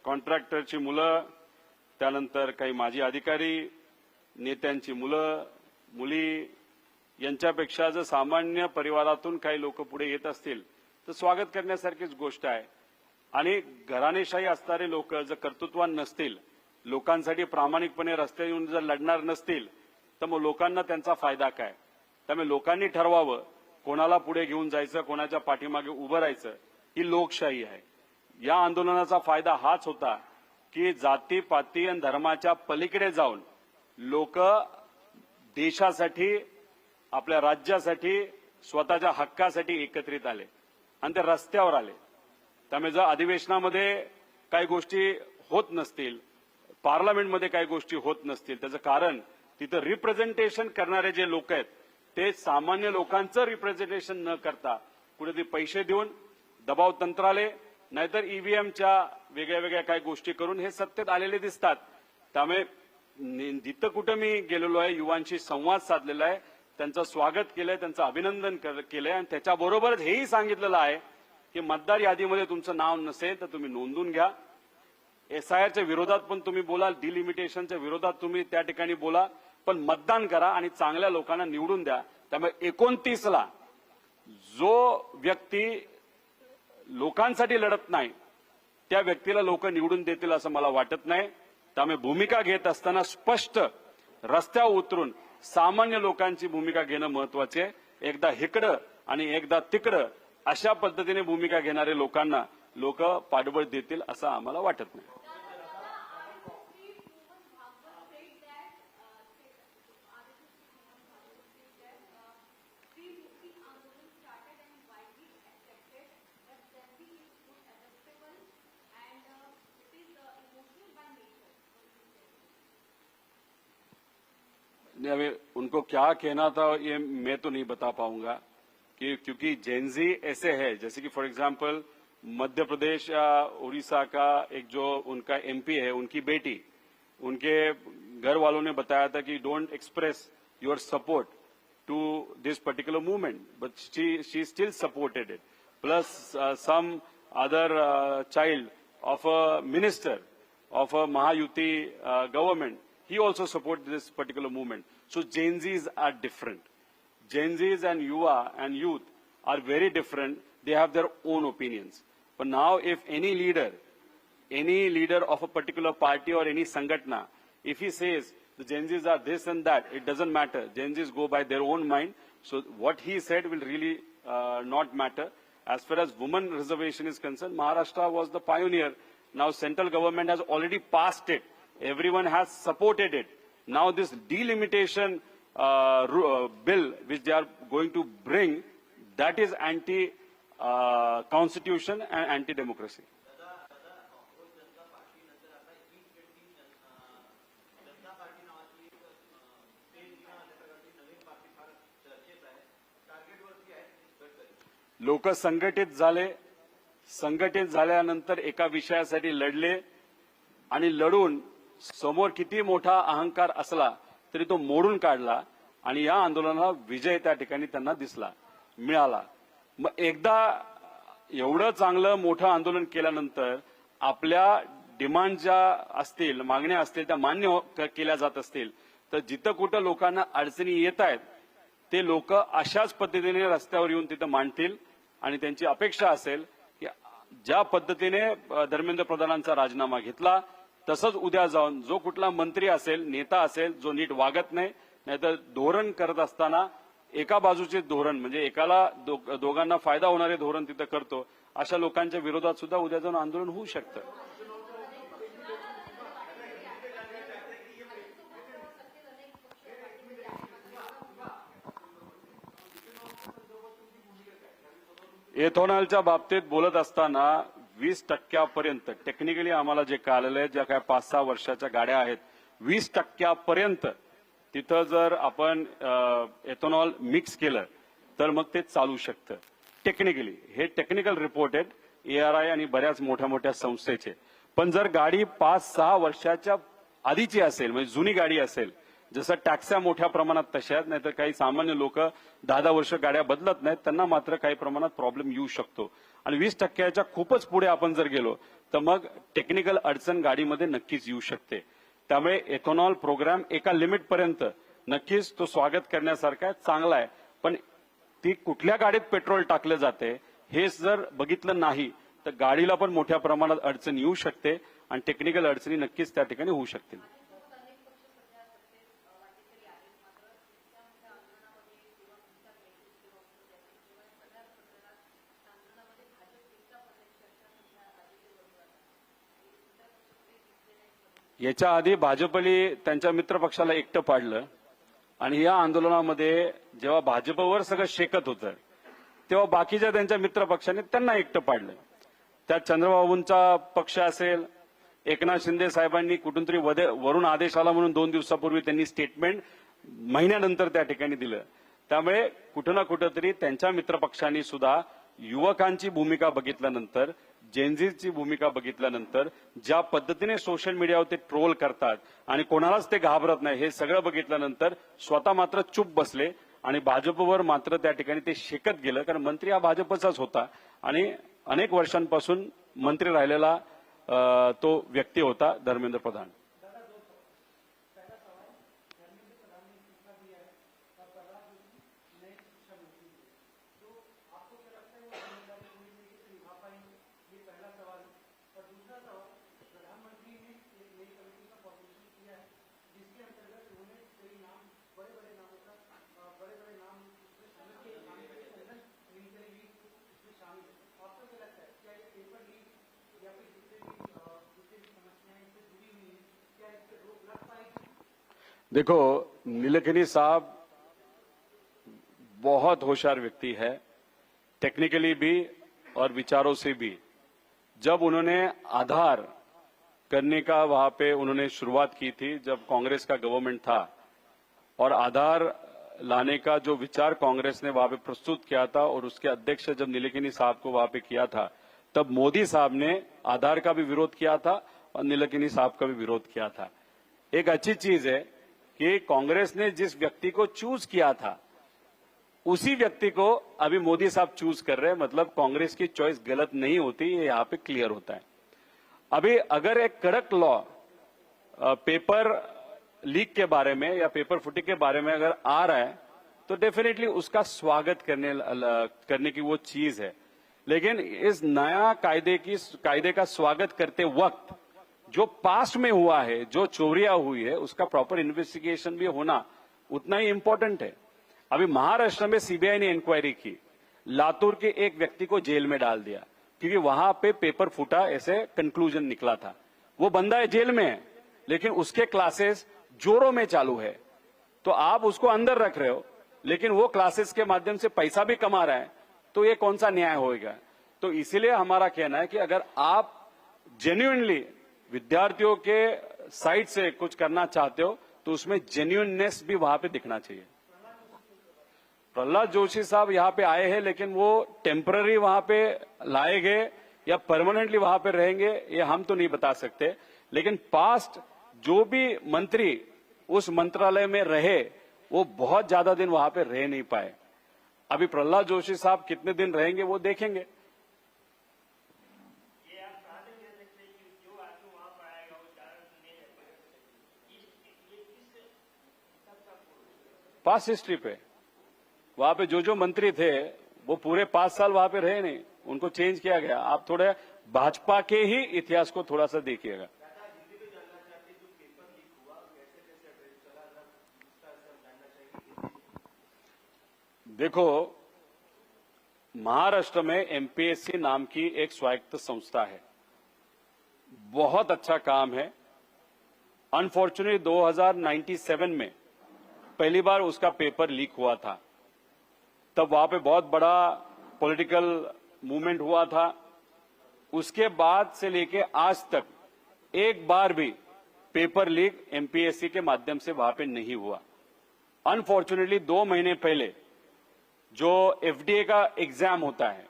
कॉन्ट्रॅक्टरची मुलं, त्यानंतर काही माजी अधिकारी, नेत्यांची मुलं मुली यांच्यापेक्षा जर सामान्य परिवारातून काही लोक पुढे येत असतील तर स्वागत करण्यासारखीच गोष्ट आहे. आणि घराणेशाही असणारे लोक जर कर्तृत्वान नसतील, लोकांसाठी प्रामाणिकपणे रस्त्यावर येऊन जर लढणार नसतील तर मग लोकांना त्यांचा फायदा काय. त्यामुळे लोकांनी ठरवावं कोणाला पुढे घेऊन जायचं, कोणाच्या पाठीमागे उभं राहायचं. ही लोकशाही आहे. या आंदोलनाचा फायदा हाच होता की जाती पाती आणि धर्माच्या पलीकडे जाऊन लोक देशासाठी, आपल्या राज्यासाठी, स्वतःच्या हक्कासाठी एकत्रित आले आणि ते रस्त्यावर आले. त्यामुळे जर अधिवेशनामध्ये काही गोष्टी होत नसतील, पार्लमेंटमध्ये काही गोष्टी होत नसतील, त्याचं कारण तिथं रिप्रेझेंटेशन करणारे जे लोक आहेत ते सामान्य लोकांचं रिप्रेझेंटेशन न करता कुठेतरी पैसे देऊन दबाव तंत्राले नाहीतर ईव्हीएमच्या वेगळ्या वेगळ्या काही गोष्टी करून हे सत्तेत आलेले दिसतात. त्यामुळे जिथं कुठं मी गेलेलो आहे, युवांशी संवाद साधलेला आहे, त्यांचं स्वागत केलंय, त्यांचं अभिनंदन केलंय आणि त्याच्याबरोबरच हेही सांगितलेलं आहे की मतदार यादीमध्ये तुमचं नाव नसेल तर तुम्ही नोंदवून घ्या. एसआयआरच्या विरोधात पण तुम्ही बोला, डिलिमिटेशनच्या विरोधात तुम्ही त्या ठिकाणी बोला, पण मतदान करा आणि चांगल्या लोकांना निवडून द्या. त्यामुळे 29ला जो व्यक्ती लोकांसाठी लढत नाही त्या व्यक्तीला लोक निवडून देतील असं मला वाटत नाही. त्यामुळे भूमिका घेत असताना स्पष्ट रस्त्यावर उतरून सामान्य लोकांची भूमिका घेणं महत्वाचे आहे. एकदा हिकडं आणि एकदा तिकडं अशा पद्धतीने भूमिका घेणारे लोकांना लोक पाठबळ देतील असं आम्हाला वाटत नाही. उनको क्या कहना था ये मैं तो नहीं बता पाऊंगा कि क्योंकि जेनजी ऐसे है जैसे कि फॉर एग्जांपल मध्य प्रदेश या उड़ीसा का एक जो उनका एमपी है, उनकी बेटी, उनके घर वालों ने बताया था कि don't express your support to this particular movement but she still supported it. Plus some other child of a minister of a Mahayuti government, he also supports this particular movement. So Gen Zs are different. Gen Zs and Yuva and youth are very different. They have their own opinions. But now if any leader of a particular party or any Sangatna, if he says the Gen Zs are this and that, it doesn't matter. Gen Zs go by their own mind. So what he said will really not matter. As far as women reservation is concerned, Maharashtra was the pioneer. Now central government has already passed it. Everyone has supported it. Now this delimitation bill which they are going to bring, that is anti-constitution and anti-democracy. लोक संघटित झाल्यानंतर एका विषयासाठी लढले आणि लढून समोर किती मोठा अहंकार असला तरी तो मोडून काढला आणि या आंदोलनाला विजय त्या ठिकाणी त्यांना मिळाला. मग एकदा एवढं चांगलं मोठं आंदोलन केल्यानंतर आपल्या डिमांड ज्या असतील, मागण्या असतील त्या मान्य केल्या जात असतील, तर जिथं कुठं लोकांना अडचणी येत आहेत ते लोक अशाच पद्धतीने रस्त्यावर येऊन तिथं मांडतील आणि त्यांची अपेक्षा असेल की ज्या पद्धतीने धर्मेंद्र प्रधानांचा राजीनामा घेतला तसंच उद्या जाऊन जो कुठला मंत्री असेल, नेता असेल, जो नीट वागत नाही, नाहीतर धोरण करत असताना एका बाजूचे धोरण म्हणजे एकाला दोघांना फायदा होणारे धोरण तिथं करतो, अशा लोकांच्या विरोधात सुद्धा उद्या जाऊन आंदोलन होऊ शकतं. एथॉनॉलच्या बाबतीत बोलत असताना 20% टेक्निकली आम्हाला जे कळालेलं आहे, ज्या काय 5-6 वर्षाच्या गाड्या आहेत 20% तिथं जर आपण एथॉनॉल मिक्स केलं तर मग ते चालू शकतं टेक्निकली. हे टेक्निकल रिपोर्ट आहेत ARI आणि बऱ्याच मोठ्या मोठ्या संस्थेचे. पण जर गाडी 5-6 वर्षाच्या आधीची असेल, म्हणजे जुनी गाडी असेल, जसं टॅक्स्या मोठ्या प्रमाणात तशा आहेत, नाहीतर काही सामान्य लोक 10-10 वर्ष गाड्या बदलत नाहीत, त्यांना मात्र काही प्रमाणात प्रॉब्लेम येऊ शकतो. आणि 20%च्या खूपच पुढे आपण जर गेलो तर मग टेक्निकल अडचण गाडीमध्ये नक्कीच येऊ शकते. त्यामुळे एथॉनॉल प्रोग्राम एका लिमिटपर्यंत नक्कीच तो स्वागत करण्यासारखा आहे, चांगला आहे. पण ती कुठल्या गाडीत पेट्रोल टाकलं जाते हे जर बघितलं नाही तर गाडीला पण मोठ्या प्रमाणात अडचण येऊ शकते आणि टेक्निकल अडचणी नक्कीच त्या ठिकाणी होऊ शकतील. याच्या आधी भाजपने त्यांच्या मित्रपक्षाला एकटं पाडलं आणि या आंदोलनामध्ये जेव्हा भाजपवर सगळं शेकत होतं तेव्हा बाकीच्या त्यांच्या मित्रपक्षाने त्यांना एकटं पाडलं. त्यात चंद्रबाबूंचा पक्ष असेल, एकनाथ शिंदे साहेबांनी कुठून तरी वरून आदेश आला म्हणून 2 दिवसापूर्वी त्यांनी स्टेटमेंट महिन्यानंतर त्या ठिकाणी दिलं. त्यामुळे कुठं ना कुठं तरी त्यांच्या मित्रपक्षांनी सुद्धा युवकांची भूमिका बघितल्यानंतर, जेनझीची भूमिका बघितल्यानंतर, ज्या पद्धतीने सोशल मीडियावर ते ट्रोल करतात आणि कोणालाच ते घाबरत नाही हे सगळं बघितल्यानंतर स्वतः मात्र चूप बसले आणि भाजपवर मात्र त्या ठिकाणी ते शेकत गेलं. कारण मंत्री हा भाजपचाच होता आणि अनेक वर्षांपासून मंत्री राहिलेला तो व्यक्ती होता धर्मेंद्र प्रधान. देखो, नीलकनी साहब बहुत होशियार व्यक्ति है, टेक्निकली भी और विचारों से भी. जब उन्होंने आधार करने का वहां पे उन्होंने शुरुआत की थी, जब कांग्रेस का गवर्नमेंट था और आधार लाने का जो विचार कांग्रेस ने वहां पे प्रस्तुत किया था और उसके अध्यक्ष जब नीलकनी साहब को वहां पे किया था, तब मोदी साहब ने आधार का भी विरोध किया था और नीलकनी साहब का भी विरोध किया था. एक अच्छी चीज है कि कांग्रेस ने जिस व्यक्ति को चूज किया था उसी व्यक्ति को अभी मोदी साहब चूज कर रहे हैं. मतलब कांग्रेस की चॉइस गलत नहीं होती, ये यहां पे क्लियर होता है. अभी अगर एक कड़क लॉ पेपर लीक के बारे में या पेपर फुटी के बारे में अगर आ रहा है तो डेफिनेटली उसका स्वागत करने की वो चीज है. लेकिन इस नया कायदे का स्वागत करते वक्त जो पास्ट में हुआ है, जो चोरियां हुई है, उसका प्रॉपर इन्वेस्टिगेशन भी होना उतना ही इंपॉर्टेंट है. अभी महाराष्ट्र में सीबीआई ने इंक्वायरी की, लातूर के एक व्यक्ति को जेल में डाल दिया क्योंकि वहां पे पेपर फूटा ऐसे कंक्लूजन निकला था. वो बंदा है जेल में है लेकिन उसके क्लासेस जोरों में चालू है. तो आप उसको अंदर रख रहे हो लेकिन वो क्लासेस के माध्यम से पैसा भी कमा रहा है, तो ये कौन सा न्याय होगा. तो इसीलिए हमारा कहना है कि अगर आप जेन्युइनली विद्यार्थियों के साइड से कुछ करना चाहते हो तो उसमें जेन्युइननेस भी वहां पे दिखना चाहिए. प्रहलाद जोशी साहब यहां पे आए हैं लेकिन वो टेम्पररी वहां पे लाए गए या परमानेंटली वहां पे रहेंगे ये हम तो नहीं बता सकते. लेकिन पास्ट जो भी मंत्री उस मंत्रालय में रहे वो बहुत ज्यादा दिन वहां पे रह नहीं पाए. अभी प्रहलाद जोशी साहब कितने दिन रहेंगे वो देखेंगे. पास्ट हिस्ट्री पे। वहां पे जो मंत्री थे वो पूरे 5 साल वहां पे रहे नहीं, उनको चेंज किया गया। आप थोड़े भाजपा के ही इतिहास को थोड़ा सा देखिएगा। देखो, महाराष्ट्र में एमपीएससी नाम की एक स्वायत्त संस्था है, बहुत अच्छा काम है। अनफॉर्चुनेटली 2097 में पहली बार उसका पेपर लीक हुआ था, तब वहां पे बहुत बड़ा पॉलिटिकल मूवमेंट हुआ था। उसके बाद से लेके आज तक एक बार भी पेपर लीक एमपीएससी के माध्यम से वहां पे नहीं हुआ। अनफॉर्चुनेटली 2 महीने पहले जो एफडीए का एग्जाम होता है,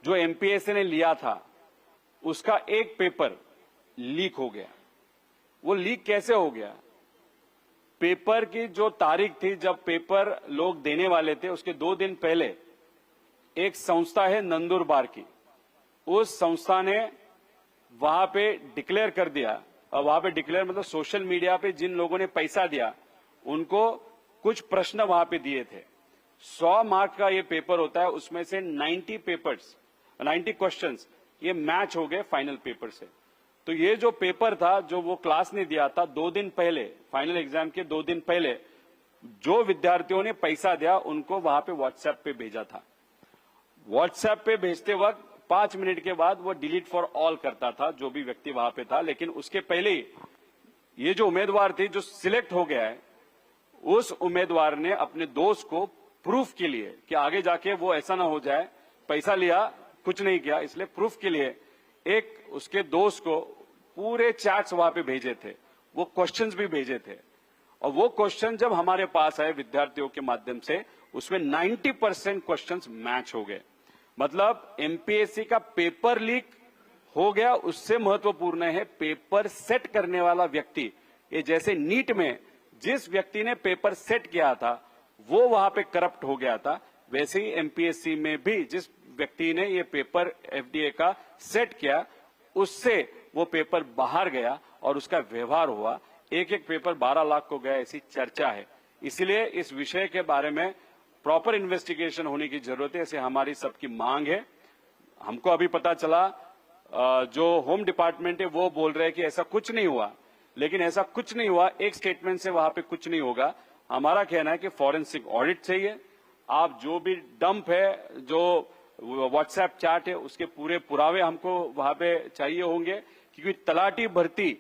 जो एमपीएससी ने लिया था, उसका एक पेपर लीक हो गया। वो लीक कैसे हो गया? पेपर की जो तारीख थी, जब पेपर लोग देने वाले थे, उसके 2 दिन पहले एक संस्था है नंदुरबार की, उस संस्था ने वहां पे डिक्लेयर कर दिया। और वहां पे डिक्लेयर मतलब सोशल मीडिया पे जिन लोगों ने पैसा दिया उनको कुछ प्रश्न वहां पे दिए थे। 100 मार्क का ये पेपर होता है, उसमें से 90 क्वेश्चंस ये मैच हो गए फाइनल पेपर से। तो ये जो पेपर था, जो वो क्लास ने दिया था 2 दिन पहले, फाइनल एग्जाम के 2 दिन पहले, जो विद्यार्थियों ने पैसा दिया उनको वहां पे व्हाट्सएप पे भेजा था। व्हाट्सएप पे भेजते वक्त 5 मिनट के बाद वो डिलीट फॉर ऑल करता था, जो भी व्यक्ति वहां पे था। लेकिन उसके पहले ही ये जो उम्मीदवार थे, जो सिलेक्ट हो गया है, उस उम्मीदवार ने अपने दोस्त को प्रूफ के लिए कि आगे जाके वो ऐसा ना हो जाए, पैसा लिया कुछ नहीं किया, इसलिए प्रूफ के लिए एक उसके दोस्त को पूरे चैट्स वहां पे भेजे थे, वो क्वेश्चंस भी भेजे थे। और वो क्वेश्चन जब हमारे पास आए विद्यार्थियों के माध्यम से, उसमें 90% क्वेश्चंस मैच हो गए। मतलब एमपीएससी का पेपर लीक हो गया, उससे महत्वपूर्ण है पेपर सेट करने वाला व्यक्ति। ये जैसे नीट में जिस व्यक्ति ने पेपर सेट किया था वो वहां पे करप्ट हो गया था, वैसे ही एमपीएससी में भी जिस व्यक्ति ने ये पेपर एफडीए का सेट किया, उससे वो पेपर बाहर गया और उसका व्यवहार हुआ। एक पेपर 12 लाख को गया, ऐसी चर्चा है। इसलिए इस विषय के बारे में प्रॉपर इन्वेस्टिगेशन होने की जरूरत है, ऐसे हमारी सबकी मांग है। हमको अभी पता चला जो होम डिपार्टमेंट है वो बोल रहे हैं कि ऐसा कुछ नहीं हुआ, लेकिन ऐसा कुछ नहीं हुआ, एक स्टेटमेंट से वहां पे कुछ नहीं होगा। हमारा कहना है कि फॉरेंसिक ऑडिट चाहिए। आप जो भी डंप है, जो व्हाट्सएप चैट है, उसके पूरे पुरावे हमको वहां पे चाहिए होंगे। क्योंकि तलाटी भर्ती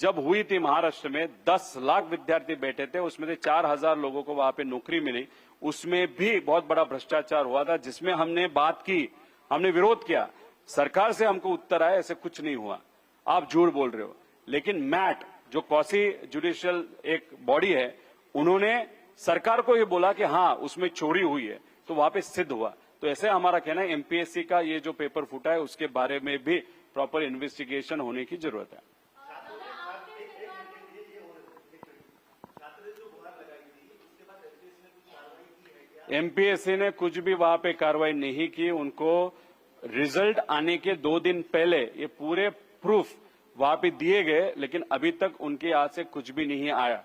जब हुई थी महाराष्ट्र में, 10 लाख विद्यार्थी बैठे थे, उसमें से 4000 लोगों को वहां पे नौकरी मिली। उसमें भी बहुत बड़ा भ्रष्टाचार हुआ था, जिसमें हमने बात की, हमने विरोध किया। सरकार से हमको उत्तर आया ऐसे कुछ नहीं हुआ, आप झूठ बोल रहे हो। लेकिन मैट जो क्वासी जुडिशियल एक बॉडी है, उन्होंने सरकार को ये बोला कि हाँ उसमें चोरी हुई है, तो वहां पे सिद्ध हुआ। तो ऐसे हमारा कहना है एमपीएससी का ये जो पेपर फूटा है उसके बारे में भी प्रॉपर इन्वेस्टिगेशन होने की जरूरत है। एमपीएससी ने कुछ भी वहां पे कार्रवाई नहीं की। उनको रिजल्ट आने के 2 दिन पहले ये पूरे प्रूफ वहां पे दिए गए, लेकिन अभी तक उनके यहाँ से कुछ भी नहीं आया।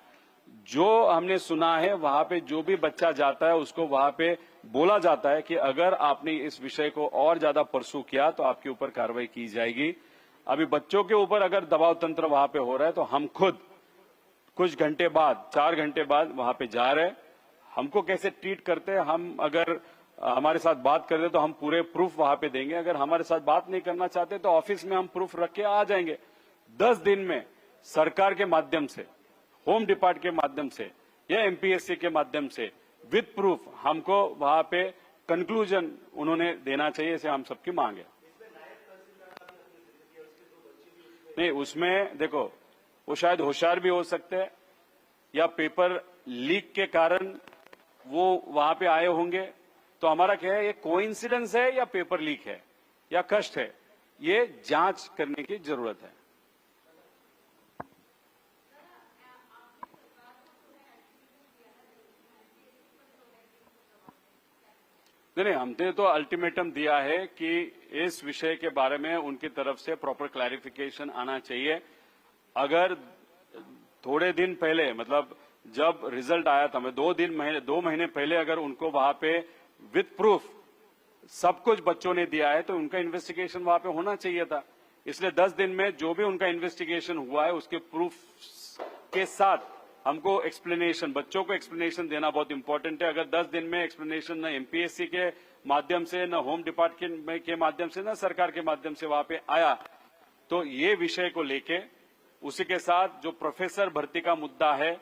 जो हमने सुना है, वहां पे जो भी बच्चा जाता है उसको वहां पे बोला जाता है कि अगर आपने इस विषय को और ज्यादा परसू किया तो आपके ऊपर कार्रवाई की जाएगी। अभी बच्चों के ऊपर अगर दबाव तंत्र वहां पे हो रहा है, तो हम खुद कुछ घंटे बाद, 4 घंटे बाद वहां पे जा रहे हैं। हमको कैसे ट्रीट करते हैं, हम अगर हमारे साथ बात कर रहे तो हम पूरे प्रूफ वहां पे देंगे। अगर हमारे साथ बात नहीं करना चाहते तो ऑफिस में हम प्रूफ रख के आ जाएंगे। 10 दिन में सरकार के माध्यम से, होम डिपार्टमेंट के माध्यम से या एमपीएससी के माध्यम से विद प्रूफ हमको वहां पे कंक्लूजन उन्होंने देना चाहिए, ऐसे हम सबकी मांग है। नहीं, उसमें देखो, वो शायद होशियार भी हो सकते हैं या पेपर लीक के कारण वो वहां पे आए होंगे। तो हमारा क्या है, ये कोइंसिडेंस है या पेपर लीक है या कष्ट है, ये जांच करने की जरूरत है। नहीं, हमने तो अल्टीमेटम दिया है कि इस विषय के बारे में उनकी तरफ से प्रॉपर क्लैरिफिकेशन आना चाहिए। अगर थोड़े दिन पहले, मतलब जब रिजल्ट आया था, मैं 2 महीने पहले अगर उनको वहां पे विथ प्रूफ सब कुछ बच्चों ने दिया है तो उनका इन्वेस्टिगेशन वहां पे होना चाहिए था। इसलिए 10 दिन में जो भी उनका इन्वेस्टिगेशन हुआ है उसके प्रूफ के साथ हमको एक्सप्लेनेशन, बच्चों को एक्सप्लेनेशन देना बहुत इंपॉर्टेंट है। अगर 10 दिन में एक्सप्लेनेशन न एमपीएससी के माध्यम से, न होम डिपार्टमेंट के माध्यम से, न सरकार के माध्यम से वहां पे आया, तो ये विषय को लेके उसी के साथ जो प्रोफेसर भर्ती का मुद्दा है,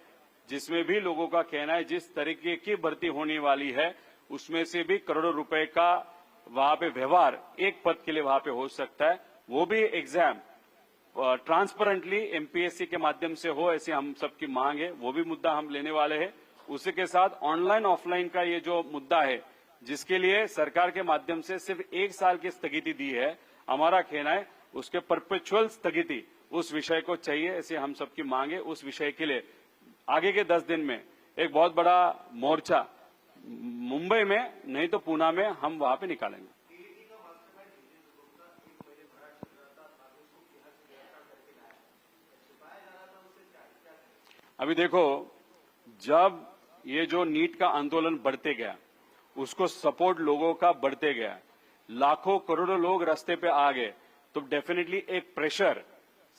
जिसमें भी लोगों का कहना है जिस तरीके की भर्ती होने वाली है उसमें से भी करोड़ों रुपए का वहां पे व्यवहार एक पद के लिए वहां पे हो सकता है, वो भी एग्जाम ट्रांसपेरेंटली एमपीएससी के माध्यम से हो, ऐसी हम सबकी मांग है। वो भी मुद्दा हम लेने वाले हैं। उसी के साथ ऑनलाइन ऑफलाइन का ये जो मुद्दा है, जिसके लिए सरकार के माध्यम से सिर्फ 1 साल की स्थगिति दी है, हमारा कहना है उसके परपेचुअल स्थगिति उस विषय को चाहिए, ऐसे हम सबकी मांग है। उस विषय के लिए आगे के 10 दिन में एक बहुत बड़ा मोर्चा मुंबई में नहीं तो पूना में हम वहां पे निकालेंगे। अभी देखो, जब ये जो नीट का आंदोलन बढ़ते गया, उसको सपोर्ट लोगों का बढ़ते गया, लाखों करोड़ों लोग रास्ते पे आ गए, तो डेफिनेटली एक प्रेशर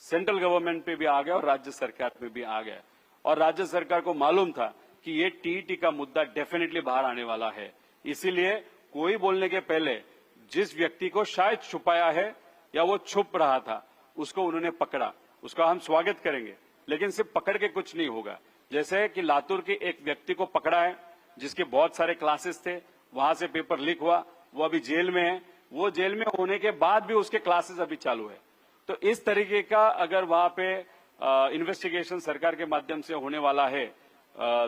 सेंट्रल गवर्नमेंट पे भी आ गया और राज्य सरकार पे भी आ गया। और राज्य सरकार को मालूम था कि ये टीईटी का मुद्दा डेफिनेटली बाहर आने वाला है, इसीलिए कोई बोलने के पहले जिस व्यक्ति को शायद छुपाया है या वो छुप रहा था, उसको उन्होंने पकड़ा। उसका हम स्वागत करेंगे, लेकिन सिर्फ पकड़ के कुछ नहीं होगा। जैसे कि लातूर के एक व्यक्ति को पकड़ा है जिसके बहुत सारे क्लासेस थे, वहां से पेपर लीक हुआ, वो अभी जेल में है। वो जेल में होने के बाद भी उसके क्लासेस अभी चालू है। तो इस तरीके का अगर वहां पे इन्वेस्टिगेशन सरकार के माध्यम से होने वाला है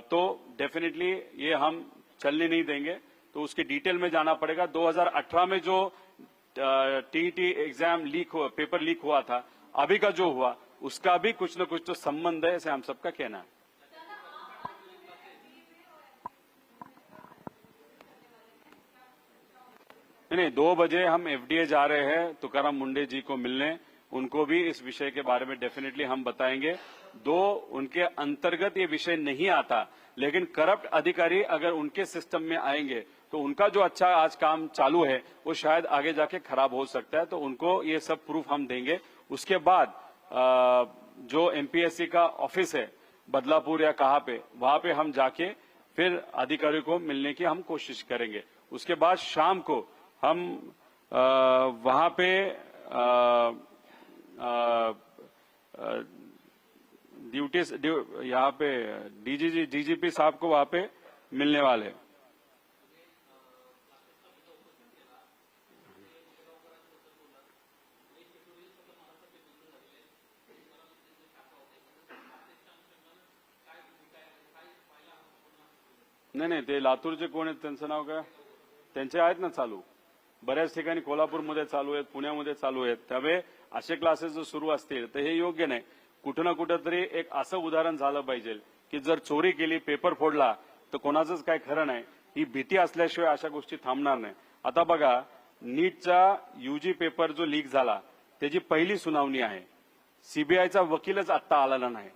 तो डेफिनेटली ये हम चलने नहीं देंगे। तो उसके डिटेल में जाना पड़ेगा। 2018 में जो टीईटी एग्जाम लीक हुआ, पेपर लीक हुआ था, अभी का जो हुआ उसका भी कुछ न कुछ तो संबंध है, ऐसे हम सबका कहना है। नहीं, 2 बजे हम एफडीए जा रहे हैं तुकाराम मुंडे जी को मिलने, उनको भी इस विषय के बारे में डेफिनेटली हम बताएंगे। उनके अंतर्गत ये विषय नहीं आता, लेकिन करप्ट अधिकारी अगर उनके सिस्टम में आएंगे तो उनका जो अच्छा आज काम चालू है वो शायद आगे जाके खराब हो सकता है। तो उनको ये सब प्रूफ हम देंगे। उसके बाद जो एमपीएससी का ऑफिस है बदलापुर या कहाँ पे, वहां पे हम जाके फिर अधिकारियों को मिलने की हम कोशिश करेंगे। उसके बाद शाम को हम वहां पे यहाँ पे डीजीपी साहब को वहां पे मिलने वाले। नाही, ते लातूरचे कोण आहेत, त्यांचं नाव काय, त्यांचे आहेत ना चालू, बऱ्याच ठिकाणी कोल्हापूरमध्ये चालू आहेत, पुण्यामध्ये चालू आहेत। त्यामुळे असे क्लासेस जर सुरू असतील तर हे योग्य नाही। कुठं ना कुठं तरी एक असं उदाहरण झालं पाहिजे की जर चोरी केली, पेपर फोडला तर कोणाचंच काय खरं नाही। ही भीती असल्याशिवाय अशा गोष्टी थांबणार नाही। आता बघा, नीटचा यूजी पेपर जो लीक झाला त्याची पहिली सुनावणी आहे, सीबीआयचा वकीलच आता आलेला नाही,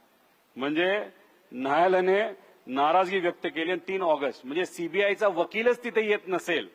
म्हणजे न्यायालयाने नाराजगी व्यक्त केली। 3 ऑगस्ट म्हणजे सीबीआयचा वकीलच तिथे येत नसेल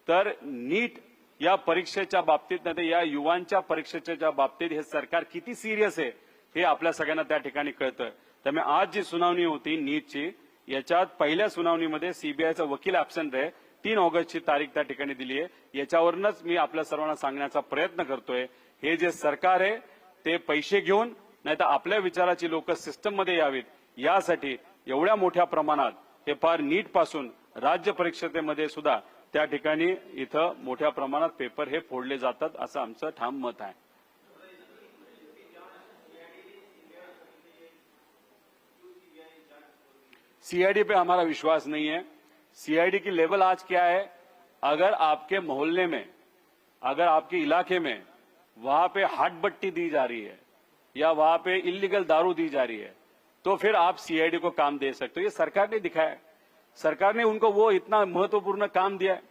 तर नीट या परीक्षेच्या बाबतीत, नाही तर या युवांच्या परीक्षेच्या बाबतीत हे सरकार किती सिरियस आहे हे आपल्या सगळ्यांना त्या ठिकाणी कळतं। त्यामुळे आज जी सुनावणी होती नीटची, याच्यात पहिल्या सुनावणीमध्ये सीबीआयचा वकील ऍब्सेंट आहे। 3 ऑगस्टची तारीख त्या ठिकाणी दिली आहे। याच्यावरूनच मी आपल्या सर्वांना सांगण्याचा प्रयत्न करतोय, हे जे सरकार आहे ते पैसे घेऊन, नाही तर आपल्या विचाराची लोक सिस्टममध्ये यावीत यासाठी एवढ्या मोठ्या प्रमाणात हे फार नीट पासून राज्य परीक्षेमध्ये सुद्धा त्या ठिकाणी इथं मोठ्या प्रमाणात पेपर हे फोडले जातात, असं आमचं ठाम मत आहे। सीआईडी पे हमारा विश्वास नहीं है। सीआईडी की लेवल आज क्या है, अगर आपके मोहल्ले में, अगर आपके इलाके में वहां पे हाटबट्टी दी जा रही है या वहां पे इलीगल दारू दी जा रही है तो फिर आप सीआईडी को काम दे सकते हो। ये सरकार ने दिखाया है, सरकार ने उनको वो इतना महत्वपूर्ण काम दिया है।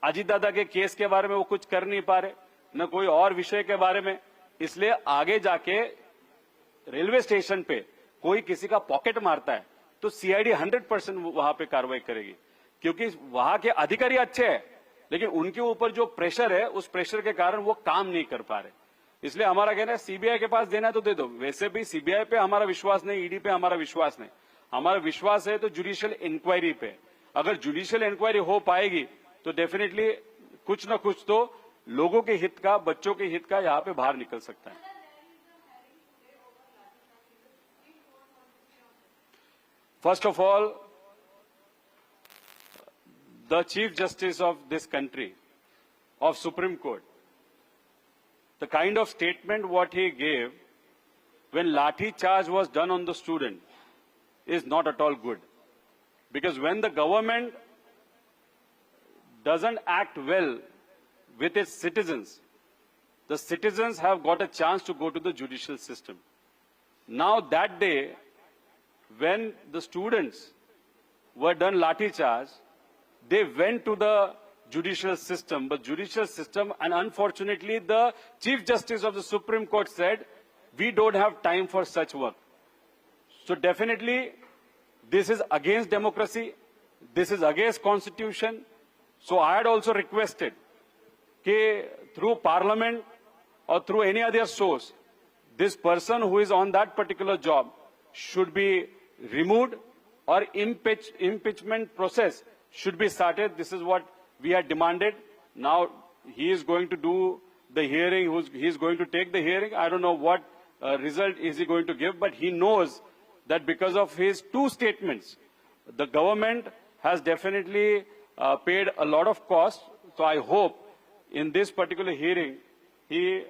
अजीत दादा के केस के बारे में वो कुछ कर नहीं पा रहे, न कोई और विषय के बारे में। इसलिए आगे जाके रेलवे स्टेशन पे कोई किसी का पॉकेट मारता है तो सीआईडी 100% वहां पे कार्रवाई करेगी, क्योंकि वहां के अधिकारी अच्छे हैं, लेकिन उनके ऊपर जो प्रेशर है, उस प्रेशर के कारण वो काम नहीं कर पा रहे। इसलिए हमारा कहना है सीबीआई के पास देना है तो दे दो। वैसे भी सीबीआई पे हमारा विश्वास नहीं, ईडी पे हमारा विश्वास नहीं, हमारा विश्वास है तो जुडिशियल इंक्वायरी पे। अगर जुडिशियल इंक्वायरी हो पाएगी तो डेफिनेटली कुछ न कुछ तो लोगों के हित का, बच्चों के हित का यहाँ पे बाहर निकल सकता है। First of all, the Chief Justice of this country, of Supreme Court, the kind of statement what he gave when lathi charge was done on the student is not at all good. Because when the government doesn't act well with its citizens, the citizens have got a chance to go to the judicial system. Now that day, when the students were done lathi charge, they went to the judicial system, and unfortunately the Chief Justice of the Supreme Court said, we don't have time for such work. So definitely, this is against democracy, this is against constitution. So I had also requested that through parliament or through any other source, this person who is on that particular job should be removed, or impeachment process should be started. This is what we had demanded. Now he is going to do the hearing, he is going to take the hearing. I don't know what result is he going to give, but he knows that because of his two statements, the government has definitely paid a lot of cost. So I hope in this particular hearing, he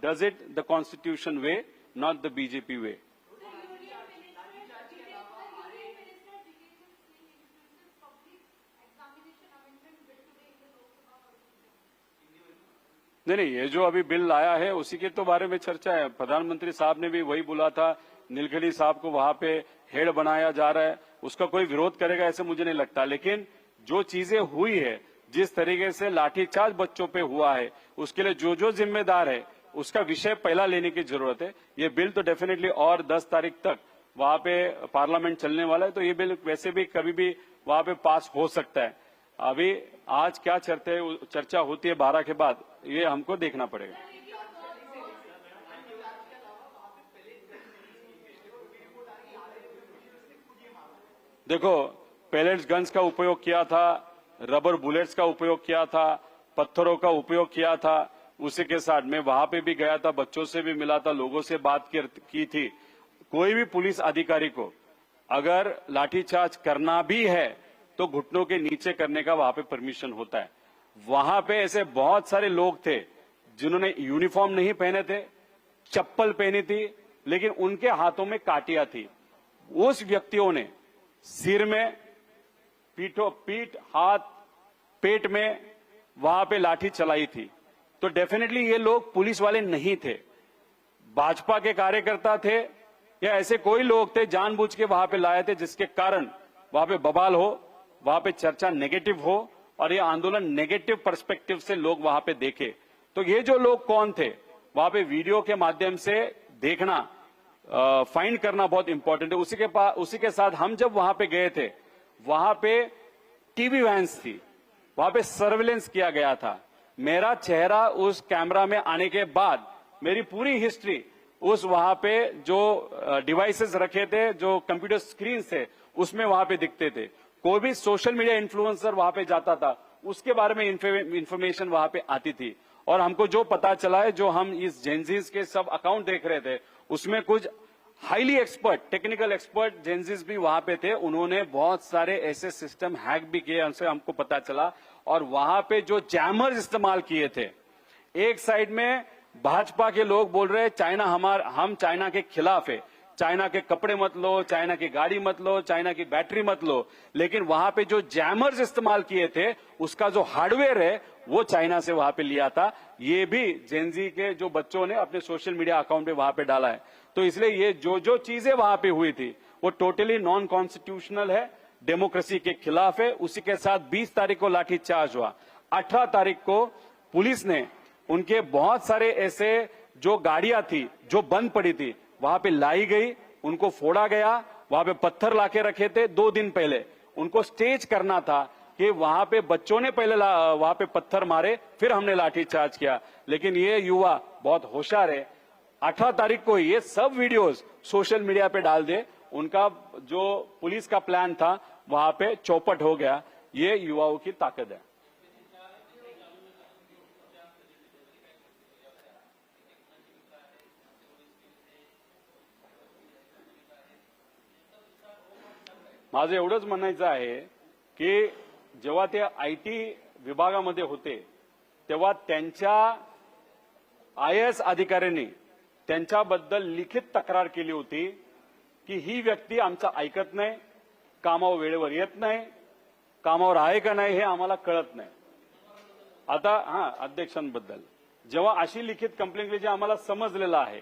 does it the constitution way, not the BJP way. नहीं, ये जो अभी bill आया है उसी के तो बारे में चर्चा है। प्रधानमंत्री साहब ने भी वही बोला था, नीलकणी साहब को वहां पे हेड बनाया जा रहा है, उसका कोई विरोध करेगा ऐसे मुझे नहीं लगता। लेकिन जो चीजें हुई है, जिस तरीके से लाठीचार्ज बच्चों पे हुआ है, उसके लिए जो जो जिम्मेदार है उसका विषय पहला लेने की जरूरत है। ये बिल तो डेफिनेटली और 10 तारीख तक वहां पे पार्लियामेंट चलने वाला है, तो ये बिल वैसे भी कभी भी वहां पे पास हो सकता है। अभी आज क्या चर्चा होती है 12 के बाद, ये हमको देखना पड़ेगा। देखो, पैलेट्स गन्स का उपयोग किया था, रबर बुलेट्स का उपयोग किया था, पत्थरों का उपयोग किया था। उसी के साथ मैं वहां पे भी गया था, बच्चों से भी मिला था, लोगों से बात की थी। कोई भी पुलिस अधिकारी को अगर लाठीचार्ज करना भी है तो घुटनों के नीचे करने का वहां पे परमिशन होता है। वहां पे ऐसे बहुत सारे लोग थे जिन्होंने यूनिफॉर्म नहीं पहने थे, चप्पल पहनी थी, लेकिन उनके हाथों में काटियां थी। उस व्यक्तियों ने सिर में, पीठ, हाथ, पेट में वहां पे लाठी चलाई थी। तो डेफिनेटली ये लोग पुलिस वाले नहीं थे, भाजपा के कार्यकर्ता थे, या ऐसे कोई लोग थे जानबूझ के वहां पे लाए थे, जिसके कारण वहां पे बवाल हो, वहां पे चर्चा नेगेटिव हो और ये आंदोलन नेगेटिव पर्सपेक्टिव से लोग वहां पे देखे। तो ये जो लोग कौन थे, वहां पे वीडियो के माध्यम से देखना, फाइंड करना बहुत इंपॉर्टेंट है। उसी के साथ हम जब वहां पे गए थे, वहां पे टीवी वैन्स थी, वहां पे सर्वेलेंस किया गया था। मेरा चेहरा उस कैमरा में आने के बाद मेरी पूरी हिस्ट्री उस वहां पे जो डिवाइसेस रखे थे, जो कंप्यूटर स्क्रीन थे, उसमें वहां पे दिखते थे। कोई भी सोशल मीडिया इन्फ्लुएंसर वहां पे जाता था, उसके बारे में इंफॉर्मेशन वहां पे आती थी। और हमको जो पता चला है, जो हम इस जेंजीज के सब अकाउंट देख रहे थे, उसमें कुछ highly expert, technical expert Gen Zs भी वहां पे थे। उन्होंने बहुत सारे ऐसे सिस्टम हैक भी किए, हमसे हमको पता चला। और वहां पे जो जैमर्स इस्तेमाल किए थे, एक साइड में भाजपा के लोग बोल रहे चाइना हम चाइना के खिलाफ है, चाइना के कपड़े मत लो, चाइना की गाड़ी मत लो, चाइना की बैटरी मत लो, लेकिन वहां पे जो जैमर्स इस्तेमाल किए थे, उसका जो हार्डवेयर है वो चाइना से वहां पे लिया था। ये भी जेनजी के जो बच्चों ने अपने सोशल मीडिया अकाउंट पे वहां पे डाला है। तो इसलिए ये जो चीजें वहां पे हुई थी वो टोटली नॉन कॉन्स्टिट्यूशनल है, डेमोक्रेसी के खिलाफ है। उसी के साथ 20 तारीख को लाठीचार्ज हुआ। 18 तारीख को पुलिस ने उनके बहुत सारे ऐसे जो गाड़ियां थी जो बंद पड़ी थी वहां पे लाई गई, उनको फोड़ा गया वहां पे पत्थर लाके रखे थे 2 दिन पहले। उनको स्टेज करना था कि वहां पे बच्चों ने पहले वहां पे पत्थर मारे, फिर हमने लाठीचार्ज किया। लेकिन ये युवा बहुत होशियार है, 18 तारीख को ये सब वीडियोस सोशल मीडिया पे डाल दे। उनका जो पुलिस का प्लान था वहां पे चौपट हो गया। ये युवाओं की ताकत है। माझं एवढंच म्हणायचं आहे की जेव्हा ते आयटी विभागामध्ये होते तेव्हा त्यांच्या IAS अधिकाऱ्यांनी त्यांच्याबद्दल लिखित तक्रार केली होती की ही व्यक्ती आमचं ऐकत नाही, कामावर वेळेवर येत नाही, कामावर आहे का नाही हे आम्हाला कळत नाही। आता अध्यक्षांबद्दल जेव्हा अशी लिखित कंप्लेंट केली जे आम्हाला समजलेलं आहे,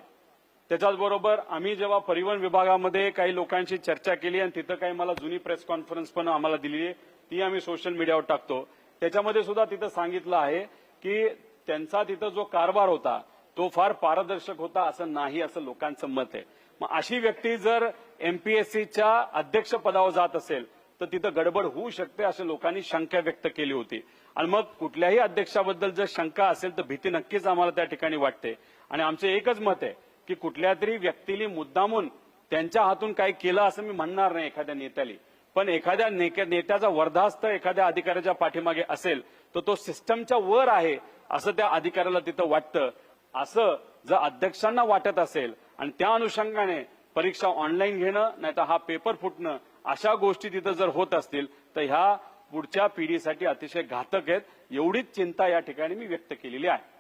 त्याच्याचबरोबर आम्ही जेव्हा परिवहन विभागामध्ये काही लोकांशी चर्चा केली आणि तिथं काही मला जुनी प्रेस कॉन्फरन्स पण आम्हाला दिली आहे, ती आम्ही सोशल मीडियावर टाकतो। त्याच्यामध्ये सुद्धा तिथं सांगितलं आहे की त्यांचा तिथं जो कारभार होता तो फार पारदर्शक होता असं नाही, असं लोकांचं मत आहे। मग अशी व्यक्ती जर MPSCच्या अध्यक्षपदावर जात असेल तर तिथं गडबड होऊ शकते असे लोकांनी शंका व्यक्त केली होती। आणि मग कुठल्याही अध्यक्षाबद्दल जर शंका असेल तर भीती नक्कीच आम्हाला त्या ठिकाणी वाटते। आणि आमचं एकच मत आहे की कुठल्या तरी व्यक्तीने मुद्दामून त्यांच्या हातून काही केलं असं मी म्हणणार नाही एखाद्या नेत्याला, पण एखाद्या नेत्याचा वर्धास्त एखाद्या अधिकाऱ्याच्या पाठीमागे असेल तर तो सिस्टमच्या वर आहे असं त्या अधिकाऱ्याला तिथं वाटतं। असं जर अध्यक्षांना वाटत असेल आणि त्या अनुषंगाने परीक्षा ऑनलाईन घेणं नाहीतर हा पेपर फुटणं अशा गोष्टी तिथं जर होत असतील तर ह्या पुढच्या पिढीसाठी अतिशय घातक आहेत। एवढीच चिंता या ठिकाणी मी व्यक्त केलेली आहे।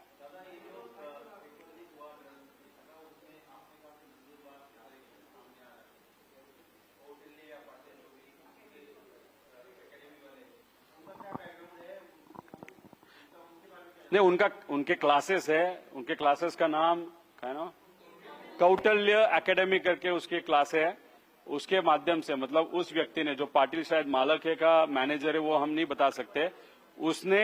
नहीं, उनके क्लासेस है, उनके क्लासेस का नाम क्या है ना, कौटल्य एकेडमी करके उसकी क्लास है। उसके माध्यम से मतलब उस व्यक्ति ने, जो पाटिल शायद मालक है का मैनेजर है वो हम नहीं बता सकते, उसने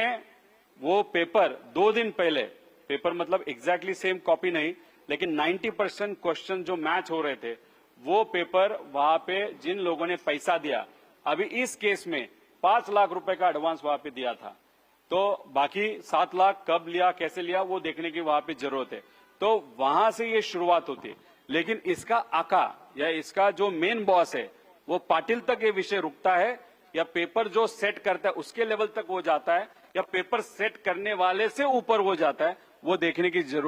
वो पेपर 2 दिन पहले, पेपर मतलब एग्जैक्टली सेम कॉपी नहीं लेकिन 90% क्वेश्चन जो मैच हो रहे थे वो पेपर वहां पे जिन लोगों ने पैसा दिया, अभी इस केस में 5 लाख रुपए का एडवांस वहां पे दिया था, तो बाकी 7 लाख कब लिया कैसे लिया वो देखने की वहां पे जरूरत है। तो वहां से ये शुरुआत होती है। लेकिन इसका आका या इसका जो मेन बॉस है वो पाटिल तक ये विषय रुकता है या पेपर जो सेट करता है उसके लेवल तक वो जाता है या पेपर सेट करने वाले से ऊपर वो जाता है, वो देखने की जरूरत